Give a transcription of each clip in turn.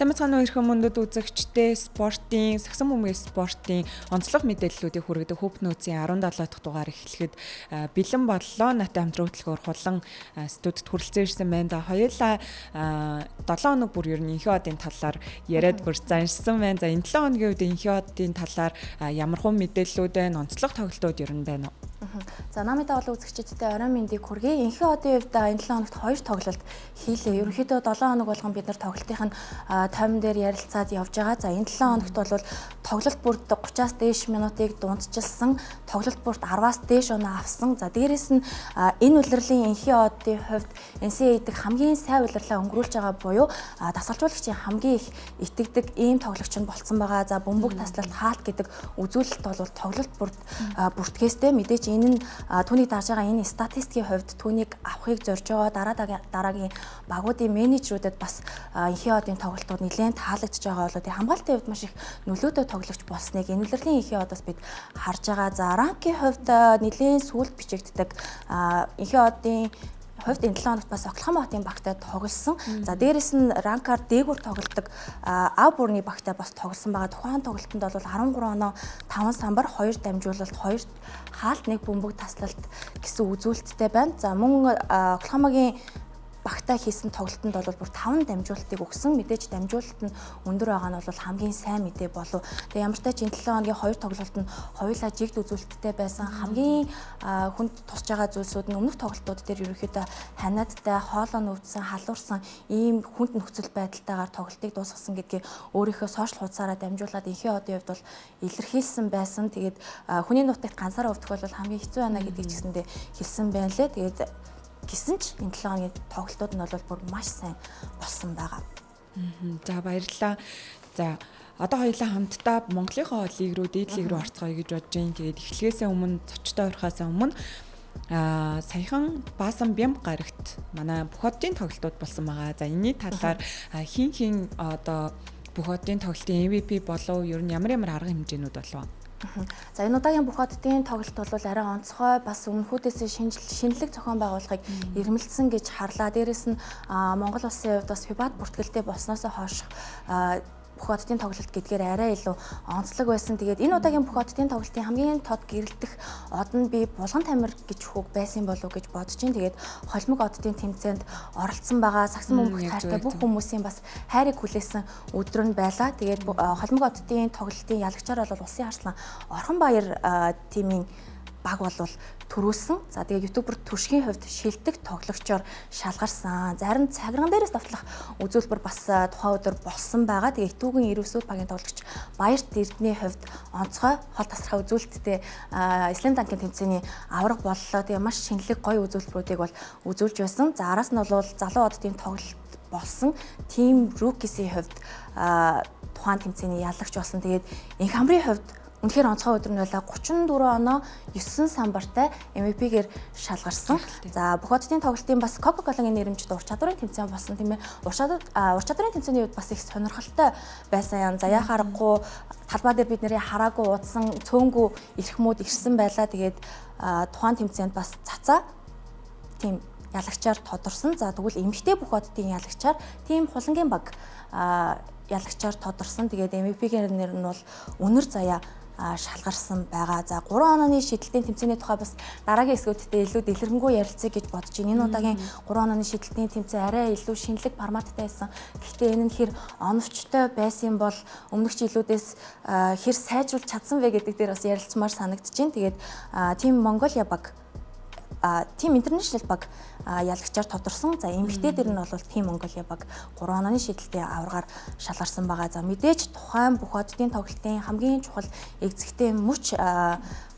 Сайн мэцхан өрхөн мөндөд үзэгчтэй спортын, сагсан бөмбөгийн спортын онцлог мэдээллүүдийг хүргэдэг Хөп нөөцийн 17 дахь дугаар эхлэхэд бэлэн боллоо. Натай хамтран хөтөлбөр хулан студид хүрэлцэн ирсэн байна. За хоёулаа 7 хоног бүр ер нь энхий одын талаар яриад бүр заншсан байна. За энэ 7 хоногийн үед энхий одын талаар ямархуу мэдээллүүд байна, онцлог тоглолтууд ер нь байна уу? За намайдаа бол үзэгчдтэй орой мэндийг хүргэе. Энхий одын хувьд энэ 7 хоногт 2 тоглолт хийлээ. Ерөнхийдөө 7 хоног болгон бид нар тоглолтын таймн дээр ярилцаад явж байгаа. За энэ 7 хоногт бол тоглолт бүрд 30-аас дээш минутыг дундчилсан, тоглолт бүрд 10-аас дээш оноо авсан. За дээрэс нь энэ улирлын энхий одын хувьд NCAA-дэг хамгийн сайн улирлаа өнгөрүүлж байгаа буюу дасгалжуулагчийн хамгийн их итгэдэг ийм тоглогч нь болцсон байгаа. За бөмбөг таслалт хаалт гэдэг үзүүлэлт бол тоглолт бүрд бүртгээстэй. Мэдээж энэ нь түүний дааж байгаа энэ статистикийн хувьд түүнийг авахыг зорж байгаа дараагийн багуудын менежерүүдэд бас энхий одын тоглолтууд нэлээд таалагдж байгаа болоо тэг хамгаалтын хувьд маш их нөлөөтэй тоглогч болсныг энэ улирлын энхий одоос бид харж байгаа. За ранкийн хувьд нэлээд сүүлд бичигддэг энхий одын хувьд энэ 7 хоногт бас Оклахома хотын багтай тоглосон. За дээрэс нь ранкаар дээгүүр тоглодог Аубурны багтай бас тоглосон байгаа. Тухайн тоглолтод бол 13 оноо 5 самбар, 2 дамжуулалт, 2 хаалт, 1 бөмбөг таслалт гэсэн үзүүлэлттэй байна. За мөн Оклахомагийн багтаа хийсэн тоглолтод бол бүр 5 дамжуулалтыг өгсөн. Мэдээж дамжуулалт нь өндөр байгаа нь бол хамгийн сайн мэдээ болов. Тэгээ ямар ч тач энэ 7 хоногийн 2 тоглолт нь хоёулаа жигд үзүүлэлттэй байсан. Хамгийн хүнд тусч байгаа зүйлсүүд нь өмнөх тоглолтууд дээр ерөөхдөө ханиадтай, хоолоо нөвдсөн, халуурсан ийм хүнд нөхцөл байдалтайгаар тоглолтыг дуусгасан гэдгийг өөрийнхөө сошиал хуудасаараа дамжуулаад энхий одын хувьд бол илэрхийлсэн байсан. Тэгээд хүний нутагт ганцаараа өвдөх бол хамгийн хэцүү байна гэдгийг ч гэсэндээ хэлсэн байна лээ. Тэгээд гэсэн ч энэ 7 хоногийн тоглолтууд нь бол бүр маш сайн болсон байгаа. За баярлалаа. За одоо хоёулаа хамтдаа Монголынхоо лиг рүү, дээд лиг рүү орцгоё гэж бодож байна. Тэгээд эхлэхээс өмнө, цочтой орохоос өмнө саяхан Баасан Бямб гарагт манай бүх хотын тоглолтууд болсон байгаа. За энэний талаар хин одоо бүх хотын тоглолтын MVP болов ер нь ямар арга хэмжээнүүд болов? За энэ удаагийн бүх хотын тоглолт бол арай онцгой, бас өмнөхүүдээс шинэлэг зохион байгуулахыг ирмэлцсэн гэж харлаа. Дээрээс нь Монгол улсын хувьд бас FIBA-д бүртгэлтэй болсноос хойш бүх хотын тоглолт гэдгээр арай илүү онцлог байсан. Тэгээд энэ удаагийн бүх хотын тоглолтын хамгийн тод гэрэлтэх од нь би Булган Тамир гэж хүүг байсан болов уу гэж бодож байна. Тэгээд холимог оддын тэмцээнд оролцсон байгаа. Сагсан бөмбөг хайртай бүх хүмүүсийн бас хайрыг хүлээсэн өдөр нь байлаа. Тэгээд холимог оддын тоглолтын ялагчаар бол Улсын Арслан Орхонбаяр тимийн баг бол төрүүлсэн. За тэгээ ютубер Түшгийн хувьд шилдэг тоглогчоор шалгарсан. Зарим цагирган дээрээс давтлах үзүүлбэр бас тухайн өдөр болсон байгаа. Тэгээ Итүүгийн Ирвсүүд багийн тоглогч Баярт Эрдэнэний хувьд онцгой хол тасархай үзүүлэлттэй Слэм данкын тэмцээний авраг боллоо. Тэгээ маш шинэлэг гоё үзүүлбэрүүдийг бол үзүүлж байсан. За араас нь бол залуу оддын тоглолт болсон. Тим Рукисийн хувьд тухайн тэмцээний ялагч болсон. Тэгээд Инх хамрын хувьд үнэхээр онцгой өдөр нь байлаа. 34 оноо 9 самбартай MVP-гээр шалгарсан. За бүх хотын тоглолтын бас Coca-Cola-гийн нэрэмжит ур чадварын тэмцээн болсон тийм ээ. Ур чадварын тэмцээний үед бас их сонирхолтой байсан юм. За яа харахгүй талбай дээр бид нарын хараагүй удсан цөөнгүү эрхмүүд ирсэн байлаа. Тэгээд тухайн тэмцээнд бас цацаа тийм ялагчаар тодорсон. За тэгвэл эмэгтэй бүх хотын ялагчаар тийм хулангийн баг ялагчаар тодорсон. Тэгээд MVP-гээр нэр нь бол Өнөр Заяа шалгарсан байгаа. За 3 онооны шидэлтийн тэмцээний тухай бас дараагийн хэсгүүдтэй илүү дэлгэрэнгүй ярилцъя гэж бодож байна. Энэ удаагийн 3 онооны шидэлтийн тэмцээн арай илүү шинэлэг форматтай байсан. Гэхдээ энэ нь хэр оновчтой байсан бол өмнөх жилүүдээс хэр сайжруулж чадсан вэ гэдэг дээр бас ярилцмаар санагдаж байна. Тэгээд Team Mongolia баг Team International баг ялагчаар тодорсон. За эмэгтэй дээр нь бол Team Mongolia баг 3 онооны шидэлтийн аваргаар шалгарсан байгаа. За мэдээж тухайн бүх хотын тоглолтын хамгийн чухал эгзэгтэй мөч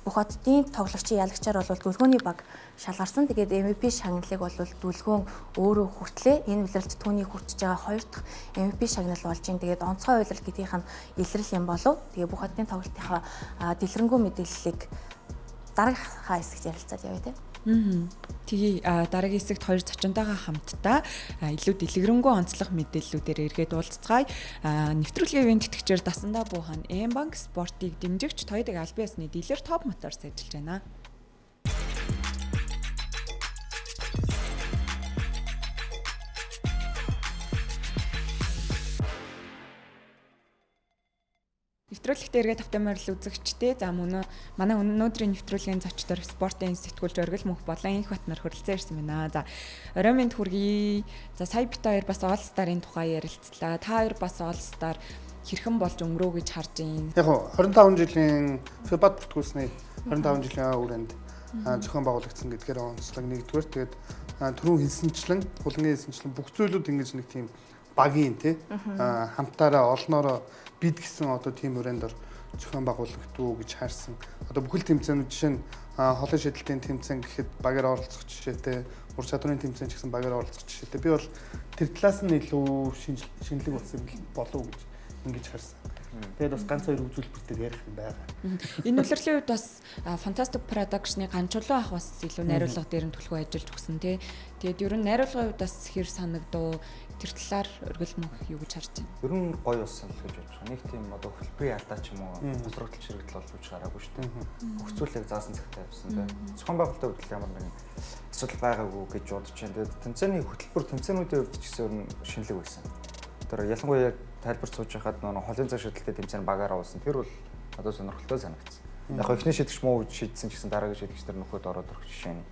бүх хотын тоглогчийн ялагчаар бол дүлгөөний баг шалгарсан. Тэгээд MVP шагналыг бол дүлгөөн өөрөө хүртлээ. Энэ улиралд түүний хүртэж байгаа 2 дахь MVP шагнал болж байна. Тэгээд онцгой улирал гэдгийнх нь илрэл юм болов. Тэгээд бүх хотын тоглолтынхаа дэлгэрэнгүй мэдээллийг дараагийнхаа хэсэгт ярилцаад явъя тийм. Тэгээ дараагийн хэсэгт хоёр зочинтойгоо хамтдаа илүү дэлгэрэнгүй онцлог мэдээллүүдээр эргээд уулзцгаая. Нэвтрүүлгийн ивент тэтгэгчээр Дасандаа Буухан М-банк спортыг дэмжигч Тоёдаг албан ёсны дилер Топ Моторс ажиллаж байна. эргээд автомаар л үзэгчтэй. За манай өнөөдрийн нэвтрүүлгийн зочдоор спортын сэтгүүлч Оргил Мөнх болон Инх Батнаар хүрэлцэн ирсэн байна. За орой минь хүргэе. За сая бит хоёр бас All Star-ын тухай ярилцлаа. Та хоёр бас All Star хэрхэн болж өнгөрөө гэж харж байна. Яг 25 жилийн FIBA бүртгүүлсний 25 жилийн үрээнд зохион байгуулагдсан гэдгээр онцлог нэгдүгээр. Тэгээд түрүүн хэлсэнчлэн, хулгын хэлсэнчлэн бүх зүйлүүд ингэж нэг тийм багийн тий хамтаараа олноороо бид гэсэн одоо тийм өрөөнд зохион байгуулагдуу гэж харсан. Одоо бүхэл тэмцээнүүд жишээ нь холын шидэлтийн тэмцээн гэхэд багаар оролцох жишээтэй, ур чадварын тэмцээн ч гэсэн багаар оролцох жишээтэй. Би бол тэр талаас нь илүү шинэлэг болсон болов уу гэж ингэж харсан. Тэгээд бас ганц хоёр үзүүлбэртээр ярих юм байгаа. Энэ улирлын үед бас Fantastic Production-ы ганчулуу ах бас илүү найруулга дээр нь төлхөө ажиллаж өгсөн тий. Тэгээд ер нь найруулгын үед бас хэр санагдав? Тэр талаар Оргил Мөнх юу гэж харж байна? Ер нь гоё болсон л гэж бодож байгаа. Нэг тийм одоо хөтөлбөрийн алдаа ч юм уу, босрогдол ширэгдэл болж гараагүй шүү дээ. Хөгцүүлэг заасан цагтаа явсан дээ. Зохион байгуулалтын хувьд ямар нэгэн асуудал байгаагүй гэж бодож байна. Тэгээд тэмцээний хөтөлбөр тэмцээнүүдийн хувьд ч гэсэн ер нь шинэлэг байсан. Тэр ялангуяа тайлбар сууж байхад нөгөө холын цаг шидэлтэй тэмцээн багаараа уусан. Тэр бол одоо сонирхолтой санагдсан. Яг ихний шидэгч муу шийдсэн ч гэсэн дараагийн шидэгч нар нөхөд ороод ирэх жишээ нь.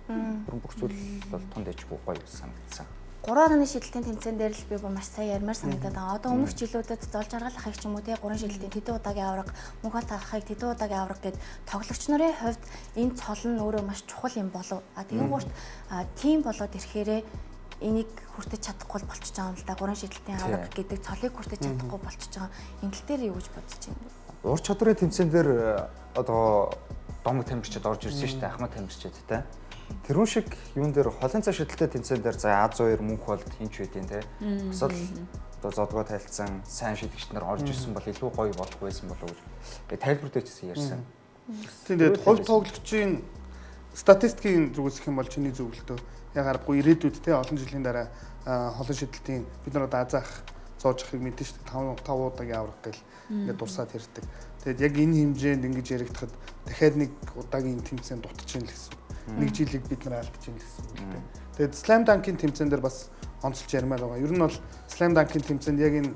Бүр бүх зүйл бол тунд дэжгүй гоё санагдсан. 3 оны шидэлтийн тэмцээн дээр л би бүр маш сайн ярмаар санагдаад байгаа. Одоо өмнөх жилүүдэд зол жаргал ахыг ч юм уу те 3 шидэлтийн тэдэн удаагийн авраг, мөнх хат ахыг тэдэн удаагийн авраг гэд тоглогч нарын хувьд энэ цол нь өөрөө маш чухал юм болов. Тэгэнгүүт тим болоод ирэхээрээ энийг хүртэж чадахгүй болчихж байгаа юм л да. 3 шидэлтийн авраг гэдэг цолыг хүртэж чадахгүй болчихж байгаа. Энэ тал дээр юу гэж бодож байна? Ур чадварын тэмцээн дээр одоо домог тамирчид орж ирсэн шүү дээ. Ахмад тамирчид те. Тэрүүн шиг юун дээр холын цаг шидэлтэй тэмцээн дээр за А102 мөнх бол хинч байдیں۔ Те. Бас л одоо зодгоо тайлцсан сайн шидэгчд нар орж ирсэн бол илүү гоё болох байсан болов уу гэж тайлбар дээр ч гэсэн ярьсан. Тэгээд хувь тоглогчийн статистикийн зүгээс их юм бол чиний зөвлөлтөө яг аргагүй ирээдүйд те олон жилийн дараа холын шидэлтийн бид нар одоо азаах зоож ахыг мэдэн шүү дээ 5 удаагийн аврах гэл ингээд дурсаад ярьдаг. Тэгээд яг энэ хэмжээнд ингэж яригдахад дахиад нэг удаагийн тэмцээн дутчихна л гэсэн. Нэг жилиг бид нар алдчихна гэсэн үг тийм. Тэгээд Slam Dunk-ийн тэмцээн дээр бас онцолж ярмаар байгаа. Ер нь бол Slam Dunk-ийн тэмцээнд яг энэ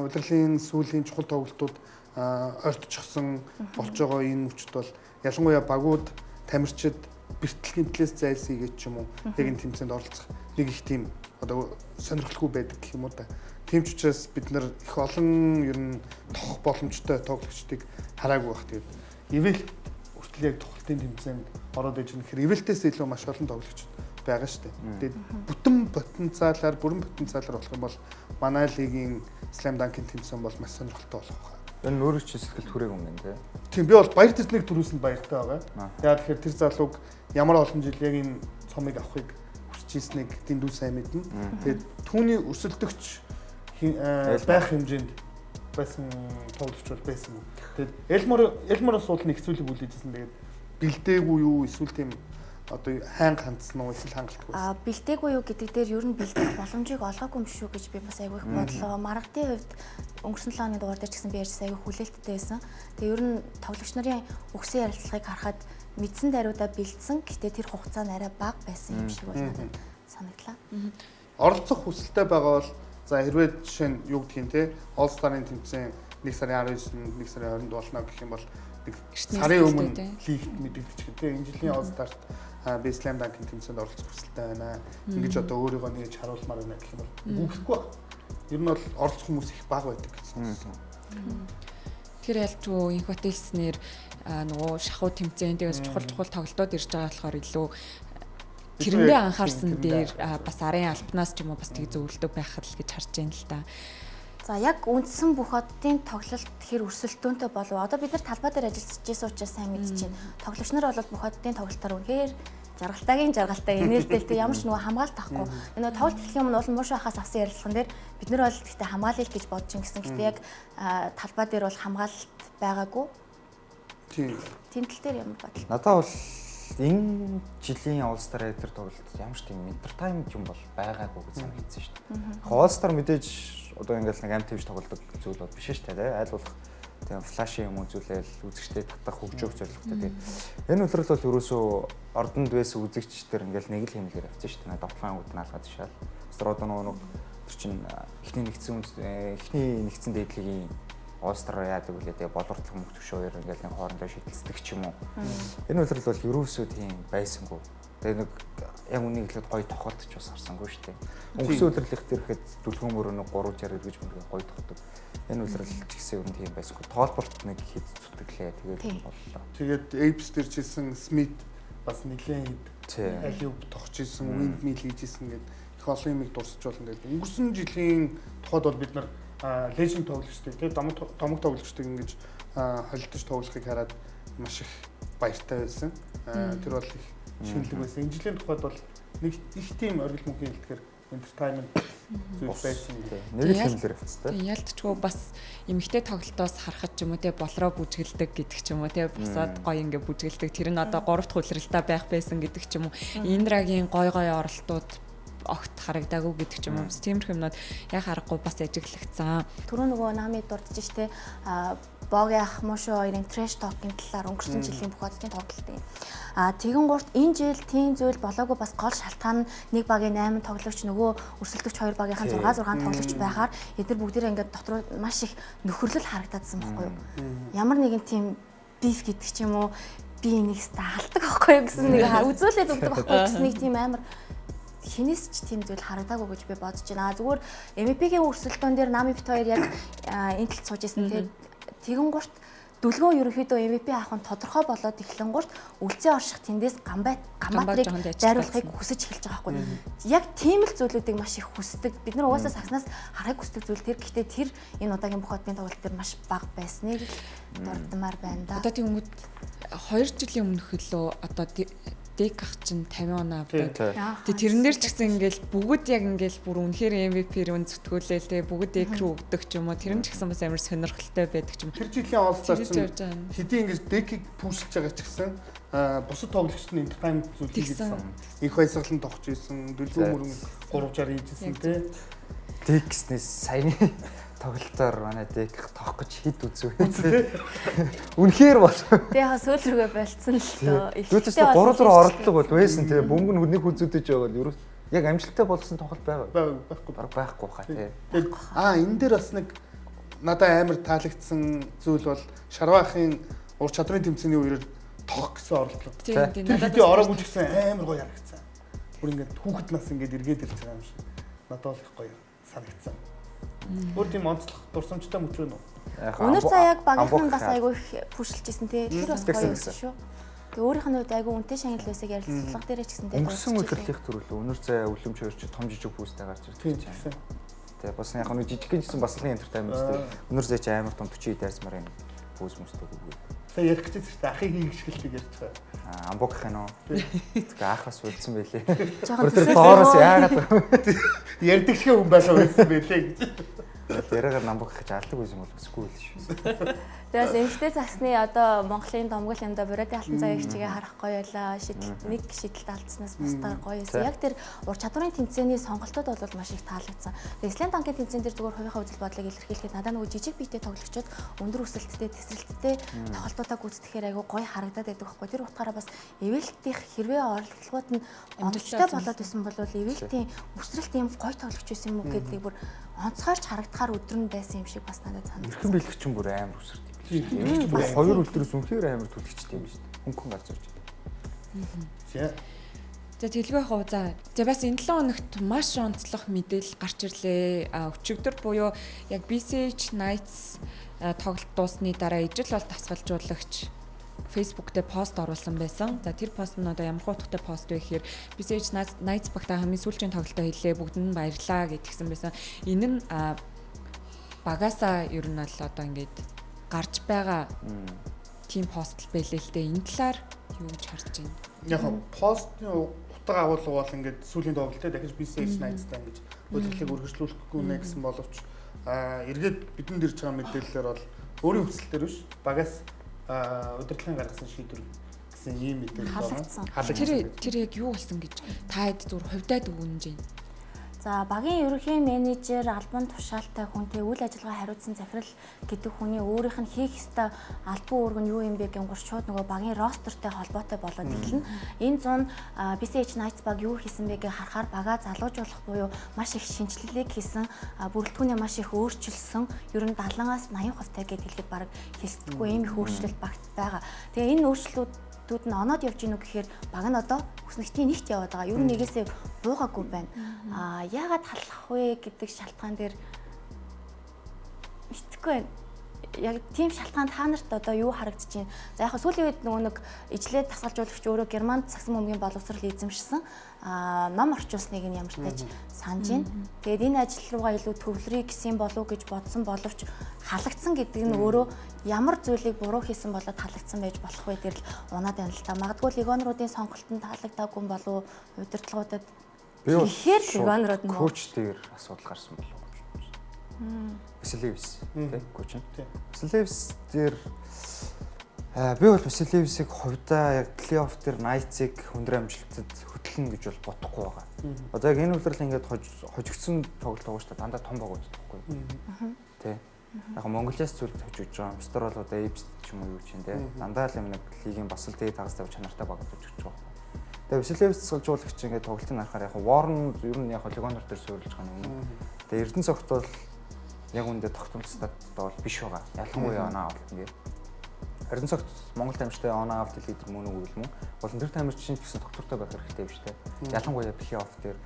удирдлын сүүлийн чухал тоглолтууд ойртчихсан болж байгаа энэ мөчд бол ялангуяа багууд тамирчид бэртэл гэмтлээс зайлсхий гэж ч юм уу яг энэ тэмцээнд оролцох нэг их тийм одоо сонирхолтой байдаг гэх юм уу та. Тийм ч учраас бид нар их олон ер нь тохох боломжтой тоглогчдыг хараагүй бах. Тэгээд ивэл хүртэл яг тоглолтын тэмцээнд ороод иж нэхэр ивэлтээс илүү маш олон тоглогчид байгаа шүү дээ. Тэгээд бүрэн потенциалаар болох юм бол манай лигийн Slam Dunk-ийн тэмцээн бол маш сонирхолтой болох байна. Энэ өөрөө ч сэтгэл түрээгүй юм байна те. Тийм би бол баяр тэрнийг төрүүлсэнд баяртай байгаа. Яа тэгэхээр тэр залууг ямар олон жил яг энэ цомыг авахыг хүсэж ирснийг дэндүү сайн мэднэ. Тэгээд түүний өрсөлдөгч байх хэмжээнд байсан тоглогч бол байсан. Тэгээд Элмороос суулны хэцүүлэг үлээжсэн. Тэгээд бэлдээгүй юу эсвэл тийм одоо хаанг хандсан уу эсвэл хангалтгүй. Бэлдээгүй юу гэдэг дээр ер нь бэлдэх боломжийг олгоогүй юм шүү гэж би бас айгүй их бодлоо. Маргадын хувьд өнгөрсөн 7 оны дугаар дээр ч гэсэн би ярьсан айгүй хүлээлттэй байсан. Тэгээ ер нь тоглогч нарын өгсөн ярилцлагыг харахад мэдсэн даруйдаа бэлдсэн. Гэтэ тэр хугацаа нь арай бага байсан юм шиг бол надад санагдлаа. Оролцох хүсэлтэй байгаа бол за хэрвээ жишээ нь юу гэдгийг те All Star-ын тэмцээн 1 сарын 19-нд 1 сарын 20-нд болно гэх юм бол нэг сарын өмнө лигт мэдэгдчих те энэ жилийн All Star-т би Slam Dunk-ийн тэмцээнд оролцох хүсэлтэй байна. Ингэж одоо өөрийгөө нэгж харуулмаар байна гэх юм бол үхэхгүй байна. Ер нь бол оролцох хүмүүс их бага байдаг гэсэн. Тэр ялчгүй инх хотелснэр нөгөө шахуу тэмцээн дээрс чухал тоглолтууд ирж байгаа болохоор илүү тэрэндээ анхаарсан дээр бас арын альбанаас ч юм уу бас тийг зөвлөлтөө байхад л гэж харж байна л да. За яг үндсэн бүх оддын тоглолт хэр өрсөлдөөнтэй болов. Одоо бид нар талбай дээр ажиллаж байсан учраас сайн мэдчихээн. Тоглогч нар бол бүх оддын тоглолтоор үнэхээр жаргалтай энергитэй ямар ч нөгөө хамгаалт авахгүй. Энэ тоглолт эхлэх юм нь уул муушаа хаас авсан ярилцлаган дээр бид нар бол гэхдээ хамгаалал гэж бодож ин гэсэн. Гэхдээ яг талбай дээр бол хамгаалалт байгаагүй. Тийм тал дээр ямар бодол? Надад бол энэ жилийн All Star тэр тоглолт ямар ч тийм entertainment юм бол байгаагүй гэж санагдсан шүү дээ. All Star мэдээж одоо ингээл нэг амт твж тоглодог зүйл бол биш шүү дээ. Айл болох тийм флаш юм үзүүлээл үзэгчтэй татах хөгжөөх зорилготой. Энэ үлрэл бол ерөөсөө ордонд байсан үзэгчдэр ингээл нэг л хэмнэлээр авчихсан шүү дээ. Довтлогын ангууд наалгаад шал. Тэр одоо нөгөө тэр чинь эхний нэгдсэн дээдлэгийн Олстроо яадаг үлээ тэгээ боловсрол мөнгө төвшөөр ингээл нэг хоорондоо шидэлцдэг ч юм уу. Энэ үйлрэл бол ерөөсөө тийм байсангүй. Тэгээ нэг яг үнийг хэлэхэд гоё тохиолдож бас харсангүй шүү дээ. Өнгөрсөн үйлрэлт ирэхэд дүлгүүн мөрөө 360 эргэж мөрөө гоё тогтдог. Энэ үйлрэл ч гэсэн юм тийм байсангүй. Тоолборт нэг хэд зүтгэлээ тэгээд боллоо. Тэгээд Apes дээр ч хэлсэн Smith бас нэлээд алив тогч исэн, windmill хийж исэн гэдэг их олон юмыг дурсаж болно гэдэг. Өнгөрсөн жилийн тухайд бол бид нар Legend тоглогчтой тийм домог тоглогчтой ингэж холилдож тоглохыг хараад маш их баяртай байсан. Тэр бол их шинэлэг байсан. Энэ жилийн тухайд бол нэг их тийм оргил мөнхийн хэлтгэр entertainment зүйл байсан гэдэг. Нэг хэмлэр авцтай. Ялтчгүй бас эмэгтэй тоглолтоос харахад ч юм уу те болроо бүжгэлдэг гэдэг ч юм уу те босоод гоё ингээ бүжгэлдэг. Тэр нь одоо 3 дахь улиралтай байх байсан гэдэг ч юм уу. Индрагийн гоё оролтууд огт харагдаагүй гэдэг ч юм уу. Тиймэрхүү юмнууд яг харахгүй бас ажиглагдсан. Түрүү нөгөө Нами дурдж штэ Боги ах муушуу хоёрын trash talk-ийн талаар өнгөрсөн жилийн бүхэлдийн тоглолтын. Тэгэн гурт энэ жил тийм зүйл болоогүй бас гол шалтгаан нь нэг багийн 8 тоглогч нөгөө өрсөлдөгч 2 багийнхан 6 тоглогч байхаар эдгээр бүгдээрээ ингээд дотор маш их нөхөрлөл харагдаадсан байхгүй юу. Ямар нэгэн тийм биф гэдэг ч юм уу би энийг хаалдаг байхгүй юу гэсэн нэг үзүүлээд өгдөг байхгүй юу гэсэн нэг тийм амар хинээс ч тийм зүйл харагдаагүй гэж би бодож байна. Зүгээр MVP-ийн өрсөлдөөн дээр Нами бит хоёр яг энэ талд сууж ирсэн. Тэгэн гурт дүлгөө ерөнхийдөө MVP авах нь тодорхой болоод эхлэн гурт үлцэн орших тэндээс гамбатрыг дайруулахыг хүсэж эхэлж байгаа байхгүй. Яг тийм л зүйлүүдийг маш их хүсдэг. Бид нар угаасаа сагснаас харахыг хүсдэг зүйл тэр. Гэхдээ тэр энэ удаагийн бүх хотын тоглолт дээр маш бага байсныг дурдмаар байна да. Одоо тийм хүмүүс 2 жилийн өмнөх хөлөө одоо Дек ах чинь 50 оноо авдаг. Тэгээ тэрэн дээр ч гэсэн ингээл бүгд яг ингээл бүр үнэхээр MVP-ээр үн зүтгүүлээл тэгээ бүгд Дек рүү өгдөг ч юм уу. Тэр нь ч гэсэн бас амар сонирхолтой байдаг ч юм. Тэр жилийн All-Star чинь хэдий ингэж Декийг пүүшилж байгаа ч гэсэн бусад тоглогчдын entertainment зүйл хийсэн. Их баясгалан тогч ийсэн, дөлгөө мөрөн 360 хийжсэн тий. Дек гэснээс саяны тоглолтоор манай Дек тоох гэж хэд үзв. Үнэхээр бол. Тэгээ хаа сүүл рүүгээ болцсон л доо. Дүүтэйс 3 руу оролдлого бол байсан тэгээ бөмбөг нь нэг хүзүүдэж байгаа л ерөөс яг амжилттай болсон тоглолт байгаа. Байхгүй хаа тий. Энэ дээр бас нэг надад амар таалагдсан зүйл бол Шарваахын ур чадрын тэмцээний үеэр тоох гэсэн оролдлого. Тэр хэдий ороогүй ч гэсэн амар гоё харагдсан. Бүр ингээд хүүхэд нас ингээд эргээд ирж байгаа юм шиг. Надад бол их гоё санагдсан. Өөр тийм онцлог дурсамжтай мөч байна уу? Өнөр заяаг багийнхан бас айгүй пүшилж исэн тий. Тэр бас гоё байсан шүү. Тэгээ өөрийнх нь үед айгүй үнэтэй шагнал байсаг ярилцлага дээрээ ч гэсэн тий. Өнгөрсөн үйлрэлтийн төрөлөө өнөр заяа үлэмж хоёр ч том жижиг пүүстэй гарч ирдэг чинь. Тэгээ бас яг нэг жижигхэн гэсэн бас л entertainment дээ. Өнөр заяа ч амар том 40 дайрсмаар юм. Пүүс мөстэй үгүй. Сая ярих гэж байна. Ахыг хийгшгэлтийг ярьж байгаа. Амбук хэнэ. Тэгээ ахаас үлдсэн байлээ. Тэр доороос яагаад ярьдаг шиг хүн байсан байлээ гэж. Яриагаар намбук гэж алдаг байсан бол эсвэл шүү. Тэгээс эмэгтэй засны одоо Монголын домгол юмда Бурайдын алтан цагийн хичээгээ харах гоё байлаа. Нэг шидэлт алдснаас бусдаар гоё байсан. Яг тэр ур чадварын тэмцээний сонголтууд бол маш их таалагдсан. Тэгээ Слэм банкын тэмцээн дээр зүгээр хувийнхаа үзэл бодлыг илэрхийлэхэд надад нөгөө жижиг биетэй тоглогчид өндөр өсөлттэй, тесрэлттэй тоглолтуудаа гүйцэтгэхээр айгүй гоё харагдаад байдаг байхгүй. Тэр утгаараа бас эвэлтийн хэрвээ оролдлогууд нь ондолтой болоод исэн бол эвэлтийн өсрэлт юм гоё тоглогч байсан юм уу гэдгийг бүр онцгойрч харагдахаар өдрөн байсан юм шиг бас надад санагдсан. Эрхэм бэлгчин бүр амар өсөрт. Хоёр үлдрээс үнхээр амар түлхэгчтэй юм шүү дээ. Хөнгөн гарч ирж байна. За тэлгүй хав за бас энэ 7 хоногт маш онцлог мэдээлэл гарч ирлээ. Өчигдөр буюу яг BCH Knights тоглолт дуусны дараа ижил бол тасгалжуулагч Facebook дээр пост оруулсан байсан. За тэр пост нь одоо ямар утгатай пост вэ гэхээр BCH Knights багтаа хамгийн сүүлийн тоглолтоо хэллээ. Бүгдэнд нь баярлаа гэдгийгсэн байсан. Энэ нь багасаа ер нь бол одоо ингээд гарч байгаа тим пост байлээ л дээ. Энэ талаар юу гэж харж байна? Яг постны утга агуулга бол ингээд сүүлийн тоглолтоо дахиж BCH Knights-тай ингэж үйлчлэгийг үргэлжлүүлэхгүй нэ гэсэн боловч эргээд бидэнд ирж байгаа мэдээлэлээр бол өөрийн хүсэлтээр биш багаас удирдлагын гаргасан шийдвэр гэсэн ийм мэдээлэл байна. Тэр яг юу болсон гэж та хэд зүгээр хувьдаад өгнөж байна. За багийн ерөнхий менежер, албан тушаалтай хүн, тэг үйл ажиллагаа хариуцсан захирал гэдэг хүний өөрийнх нь хийх ёстой албан үүрэг нь юу юм бэ гэнгүүт шууд нөгөө багийн ростертэй холбоотой болоод эхэлнэ. Энэ зун BCH Knights баг юу хийсэн бэ гэж харахаар багаа залуужуулах буюу маш их шинжилгээг хийсэн, бүрэлдэхүүнээ маш их өөрчилсөн, ер нь 70-аас 80% гэдээ хэлэхэд баг хэлсдэггүй ийм их өөрчлөлт багт байгаа. Тэгээ энэ өөрчлөлтүүд нь оноод явж гинүү гэхээр баг нь одоо өснөгчдийн нэгт яваад байгаа. Ер нь нэгээсээ буугаагүй байна. Яагаад халах вэ гэдэг шалтгаан дээр мэдхгүй байна. Яг тийм шалтгаан та нарт одоо юу харагдаж байна? За яг сүүлийн үед нөгөө нэг ижлээд тасгалжуулагч өөрөө Германд сагсан бөмбөгийн боловсрол эзэмшсэн ном орчуулсныг нь ямар ч тач санаж байна. Тэгээд энэ ажил руугаа илүү төвлөрье гэсэн болов гэж бодсон боловч халагдсан гэдэг нь өөрөө ямар зүйлийг буруу хийсэн болоод халагдсан байж болох вэ дээр л унаад байна л та. Магадгүй легионеруудын сонголтод таалагдаагүй болов удирдлагуудад ихээр легионерууд нь коуч дээр асуудал гарсан болов. Василевс тийм коуч нь. Василевс дээр би бол Василевсийг хувьдаа яг плей-офф дээр Knights-ыг өндөр амжилтад хөтлөнө гэж бол бодохгүй байгаа. Одоо яг энэ үйлрэл ингээд хожигдсон тоглолт байгаа шүү дээ. Дандаа том багууд тахгүй. Тийм. Яг Монголиас зүйл хожигдж байгаа. Мистер бол одоо Эбс ч юм уу юу ч юм тийм. Дандаа л юм нэг лигийн бас л дээд тагс тавь чанартай багууд хожигдж байгаа. Тэгээ Василевс цогцолжуулагч ингээд тоглолтыг харахаар яг Warren ер нь яг легионер дээр суурилж байгаа юм. Тэгээ Эрдэнэ цогт бол яг үндэ тогтмолцтой бол биш байгаа. Ялангуяа оноо авалт ингээд. Эрдэнэ цогт Монгол тамирчтай оноо авалт лидер мөн үү гэлмэн. Болон тэр тамирчин ч гэсэн доктортой байх хэрэгтэй биш үү? Ялангуяа плей-офф дээр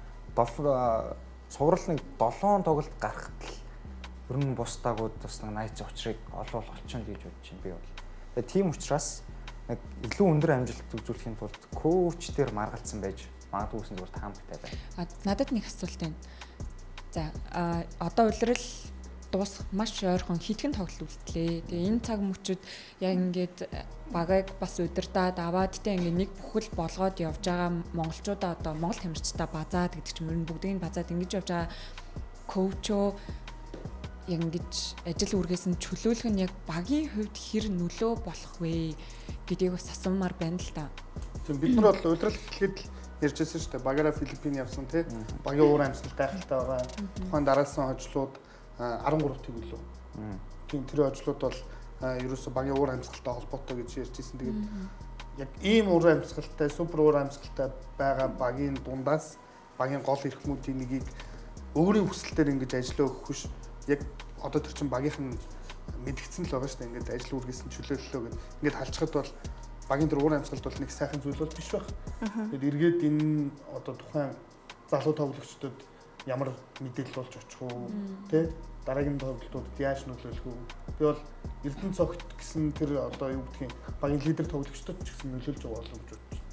цуврал нэг 7 тоглолт гарахад л ер нь бус дагууд бас нэг Knights очрыг олвол олчихно гэж бодож байна би бол. Тэгээ тийм учраас нэг илүү өндөр амжилт үзүүлэхийн тулд коуч дээр маргалцсан байж магадгүй зүгээр таамагтай байна. Надад нэг асуулт байна. За одоо улирал дуусах маш ойрхон хитгэн тоглолт үлдлээ. Тэгээ энэ цаг мөчид яг ингээд багийг бас удирдаад аваад тэ ингээд нэг бүхэл болгоод явж байгаа монголчуудаа одоо монгол тамирчтай базаад гэдэг ч юм уу бүгдийг базаад ингэж явж байгаа коучо яг ингэж ажил үргээсэн чөлөөлөх нь яг багийн хувьд хэр нөлөө болох вэ гэдгийг бас асуумаар байна л да. Тийм бид нар бол удирдал хэлэхэд ярьжсэн шүү дээ. Багаараа Филиппин явсан тий. Багийн уур амьсгал гайхалтай байгаа. Тухайн дараасан хожлууд 13 тийг үлээ. Тийм тэр хожлууд бол ерөөсө багийн уур амьсгалтай холбоотой гэж ярьжсэн. Тэгээд яг ийм уур амьсгалтай, супер уур амьсгалтай байгаа багийн дундаас багийн гол эрхмүүдийн нэгийг өөрийн хүсэлтээр ингэж ажиллаа өгөх биш. Яг одоо тэр чин багийнх нь мэдгдсэн л байгаа шүү дээ. Ингээд ажил үргэлжлэн чөлөөллөө гэд. Ингээд халчхад бол багийн тэр уур амьсгалд бол нэг сайхан зүйл бол биш байх. Тэгээд эргээд энэ одоо тухайн залуу тоглогчдод ямар мэдээлэл болж очих уу тий дараагийн тоглолтуудад яаж нөлөөлөх үү. Би бол Эрдэнэ цогт гэсэн тэр одоо юу гэдгийг багийн лидер тоглогчдод ч гэсэн нөлөөлж байгаа болов гэж бодож байна.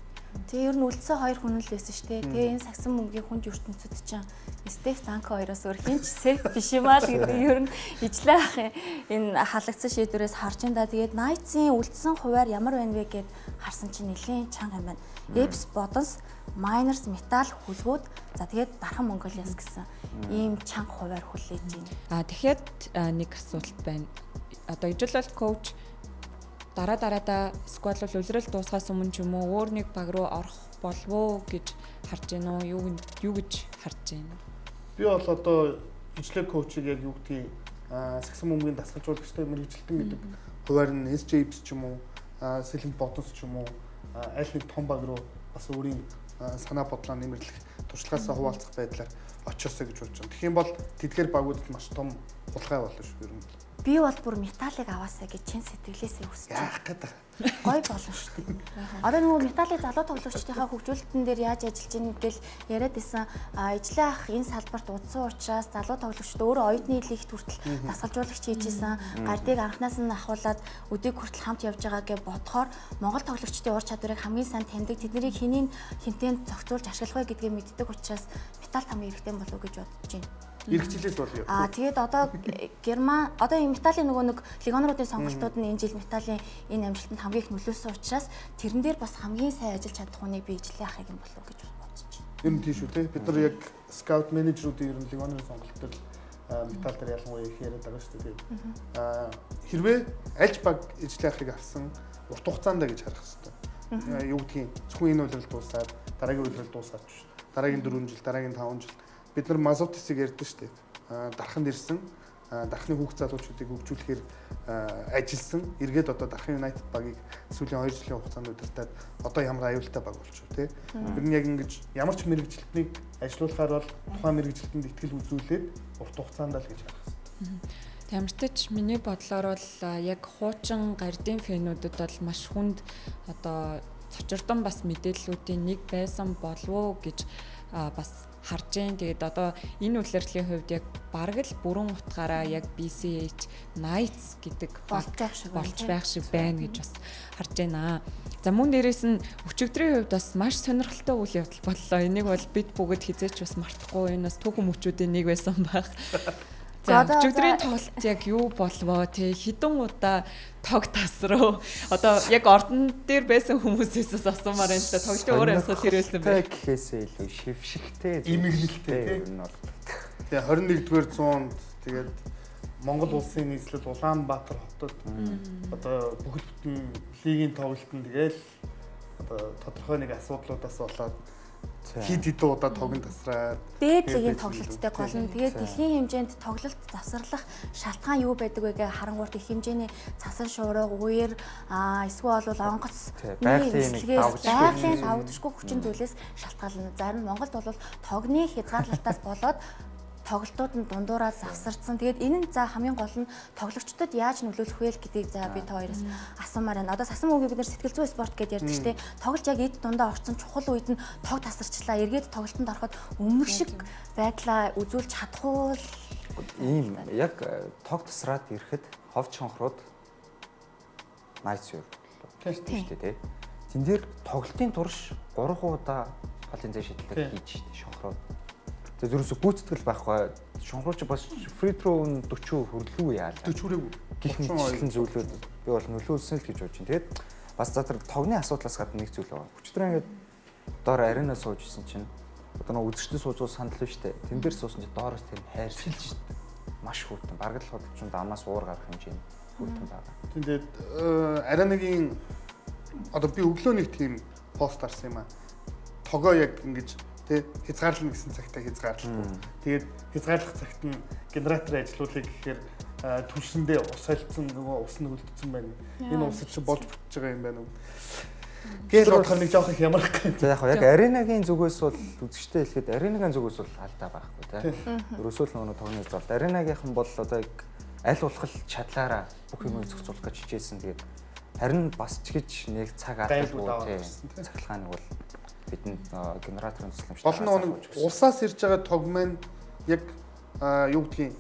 Тэгээ ер нь үлдсэн хоёр хүн л байсан шүү дээ. Тэгээ энэ сагсан бөмбөгийн хүнд ертөнцид чинь Стеф Танко хоёроос өөр хинч сейф биш юм аа гэдэг ер нь ижлээ ах энэ халагдсан шийдвэрээс харж энэ да. Тэгээд Knights-ийн үлдсэн хуваар ямар байна вэ гэд харсан чинь нэлээд чанга юм байна. Эбс Бодонс, Miners, Metal хүлгүүд за тэгээд Дархан Mongolia-с гэсэн ийм чанга хуваар хүлээж байна. Тэгэхэд нэг асуулт байна. Одоо ижил бол коуч дараадаа сквад бол улирал дуусгаас өмнө ч юм уу өөр нэг баг руу орох болов уу гэж харж байна уу? Юу гэж харж байна? Би бол одоо ижлэг коучийг яг юу гэдгийг сагсан бөмбөгийн дасгалжуулагчтай мэрэгжилтэн гэдэг хуваар нь SJBs ч юм уу, Сэлэнг Бодонс ч юм уу аль нэг том баг руу бас өөрийн санаа бодлоо нэмэрлэх туршлагаасаа хуваалцах байдлаар очиосоо гэж бодож байна. Тэгэх юм бол тэдгээр багуудад маш том хулгай болно шүү ер нь. Би бол бүр металлыг аваасаа гэж чин сэтгэлээсээ хүсэж яах гэдэг. Гой болно шүү дээ. Одоо нөгөө металлыг залуу тоглогчдынхаа хөгжүүлэлтэн дээр яаж ажиллаж байгааг гэл яриад исэн. Ижлээ ах энэ салбарт удсан учраас залуу тоглогчд өөрөө оюутны лигт хүртэл дасгалжуулагч хийжсэн. Гардыг анханаас нь ахуулаад өдийг хүртэл хамт явж байгаа гэж бодохоор Монгол тоглогчдын ур чадварыг хамгийн сайн таньдаг, тэднийг хинтээ зохицуулж ашиглах вэ гэдгийг мэддэг учраас металл хамгийн хэрэгтэй болов уу гэж бодож байна. Иргэжлээс бол юу? Тэгээд одоо Герман одоо энэ металлын нөгөө нэг легионеруудын сонголтууд нь энэ жил металлын энэ амжилтанд хамгийн их нөлөөсөн учраас тэрэн дээр бас хамгийн сайн ажиллаж чадах хүнийг би ижлээ ахыг юм болов гэж бодож байна. Ер нь тийм шүү те. Бид нар яг скаут менежерүүдийн ер нь легионерын сонголт төр металл дээр ялангуяа их яриад байгаа шүү дээ. Хэрвээ альж баг ижлээ ахыг авсан урт хугацаанд гэж харах хэрэгтэй. Юу гэдгийг зөвхөн энэ үйлрэл дуусаад дараагийн үйлрэл дуусаад шүү. Дараагийн 4 жил, дараагийн 5 жил бид нар Мазутисыг ярьдэн шүү дээ. Дарханд ирсэн, дархны хүүхд залуучуудыг хөгжүүлэхээр ажилласан. Эргээд одоо Дархан United багийг сүүлийн 2 жилийн хугацаанд удирдаад одоо ямар аюултай баг болчихв тий. Тэр нь яг ингэж ямар ч мэрэгжилтнийг ажилуулахаар бол тухайн мэрэгжилтэнд ихтгэл үзүүлээд урт хугацаанд л гэж харах хэрэгтэй. Тамиртач миний бодлоор бол яг хуучин гардийн фенүүдэд бол маш хүнд одоо цочирдон бас мэдээллүүдийн нэг байсан болов уу гэж бас харж जैन. Тэгээд одоо энэ улирлын хувьд яг бараг л бүрэн утгаараа яг BCH Knights гэдэг болж байх шиг байна гэж бас харж байна. За мөн дээрээс нь өчигдрийн хувьд бас маш сонирхолтой үйл явдал боллоо. Энийг бол бид бүгд хизээч бас мартахгүй. Энэ бас түүхэн мөчүүдийн нэг байсан байх. За өчигдрийн тоглолт яг юу болвоо те хідэн удаа тог тасруу. Одоо яг ордон дээр байсан хүмүүсээс асуумаар энэ тоглолтын өөр асуудал хэрэлсэн байна. Гэхээсээ илүү шившигтэй, имэглэлтэй юм бол. Тэгээ 21-р зуунд тэгээд Монгол улсын нийслэл Улаанбаатар хотод одоо бүхэл бүтэн лигийн тоглолтод тэгээл одоо тодорхой нэг асуудлуудаас болоод хид хид удаа тогон тасраад дээд лигийн тоглолттой гол нь тэгээд дэлхийн хэмжээнд тоглолт завсарлах шалтгаан юу байдаг вэ гэж харангуут их хэмжээний цасан шуурга үеэр эсвэл бол онгоц байгалийн давдшгүй хүчин зүйлээс шалтгаална. Зарим Монголд бол тогны хязгаарлалтаас болоод тоглолтууд нь дундуураа завсардсан. Тэгээд энэ нь за хамгийн гол нь тоглогчдод яаж нөлөөлөх вэ гэдгийг за би та хоёроос асуумаар байна. Одоо сасан үгийг бид нэр сэтгэл зүйн спорт гэдээ ярьдаг шүү дээ. Тоглож яг эд дундаа орсон чухал үед нь тог тасарчлаа. Эргээд тоглолтод ороход өмнөх шиг байдлаа үзүүлж чадах уу? Ийм яг тог тасраад ирэхэд ховч хонхрууд Knights юу тийм шүү дээ. Тэн дээр тоглолтын турш 3 удаа голын зэ шидлэг хийж шонхрууд. Тэгээд ерөөсө гүйцэтгэл байхгүй. Шонхруулж бас фри троу нь 40 хөрлөө яалаа. 40 хүрээгүй. Гэх мэтлэн зүйлүүд би бол нөлөөлсөн л гэж бодож байна. Тэгээд бас за тэр тогны асуудлаас гадна нэг зүйл байгаа. Өчтөр ингээд доор арена сууж исэн чинь одоо нэг үзэгчдэн суужул санал нь штэ. Тэн дээр суусан чинь доороос тэр хайр сэлж штэ. Маш хүйтэн. Бараг л хөдөлчөнд амаас уур гарах хэмжээний хүйтэн байгаа. Тэгээд аренагийн одоо би өглөө нэг тийм пост харсан юм аа. Тогоо яг ингэж тэ хязгаарлана гэсэн цагтаа хязгаарлахгүй. Тэгээд хязгаарлах цагт нь генератор ажилуулъя гэхээр түлшиндээ ус солилцсон нөгөө ус нь хөлдсөн байна. Энэ ус чинь болж бүтэж байгаа юм байна уу? Гээл бодохоор нэг жоох их ямарх гэх. За яг аренагийн зүгээс бол үзэгчтэй хэлэхэд аренагийн зүгээс бол алдаа байхгүй тий. Ерөөсөө л нөгөө тогны золд аренагийнхан бол одоо яг аль болох чадлаараа бүх юм зохицуулах гэж хичээсэн. Тэгээд харин бас ч гэж нэг цаг алдаагүй тий. Цахилгааныг бол бидэнд генераторын тусламжтай. Гол нь улсаас ирж байгаа тог маань яг юу гэдгийг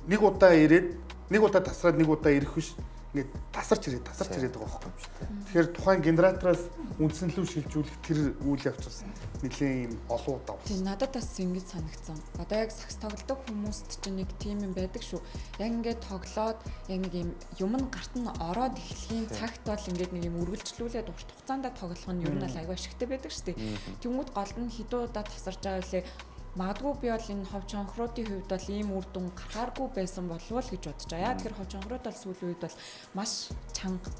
нэг удаа ирээд нэг удаа тасраад нэг удаа ирэх биш. Ингээд тасарч ирээд байгаа байхгүй юм шүү дээ. Тэгэхээр тухайн генератороос үндсэнлүү шилжүүлэх тэр үйл явц бас нэлээд юм олон удаа болсон. Тийм надад бас ингэж санагдсан. Одоо яг сакс тоглодог хүмүүст чинь нэг тийм юм байдаг шүү. Яг ингээд тоглоод яг нэг юм нь гарт нь ороод эхлэхийн цагт бол ингээд нэг юм үргэлжлүүлээд урт хугацаанд тоглох нь ер нь бол аюу ашигтай байдаг шүү дээ. Тэнгүүд гол нь хэдэн удаа тасарч байгаа үлээ магадгүй би бол энэ ховч хонхруудын хувьд бол ийм үр дүн гаргааргүй байсан болов уу гэж бодож байгаа. Тэгэхээр ховч хонхрууд бол сүүлийн үед бол маш чанга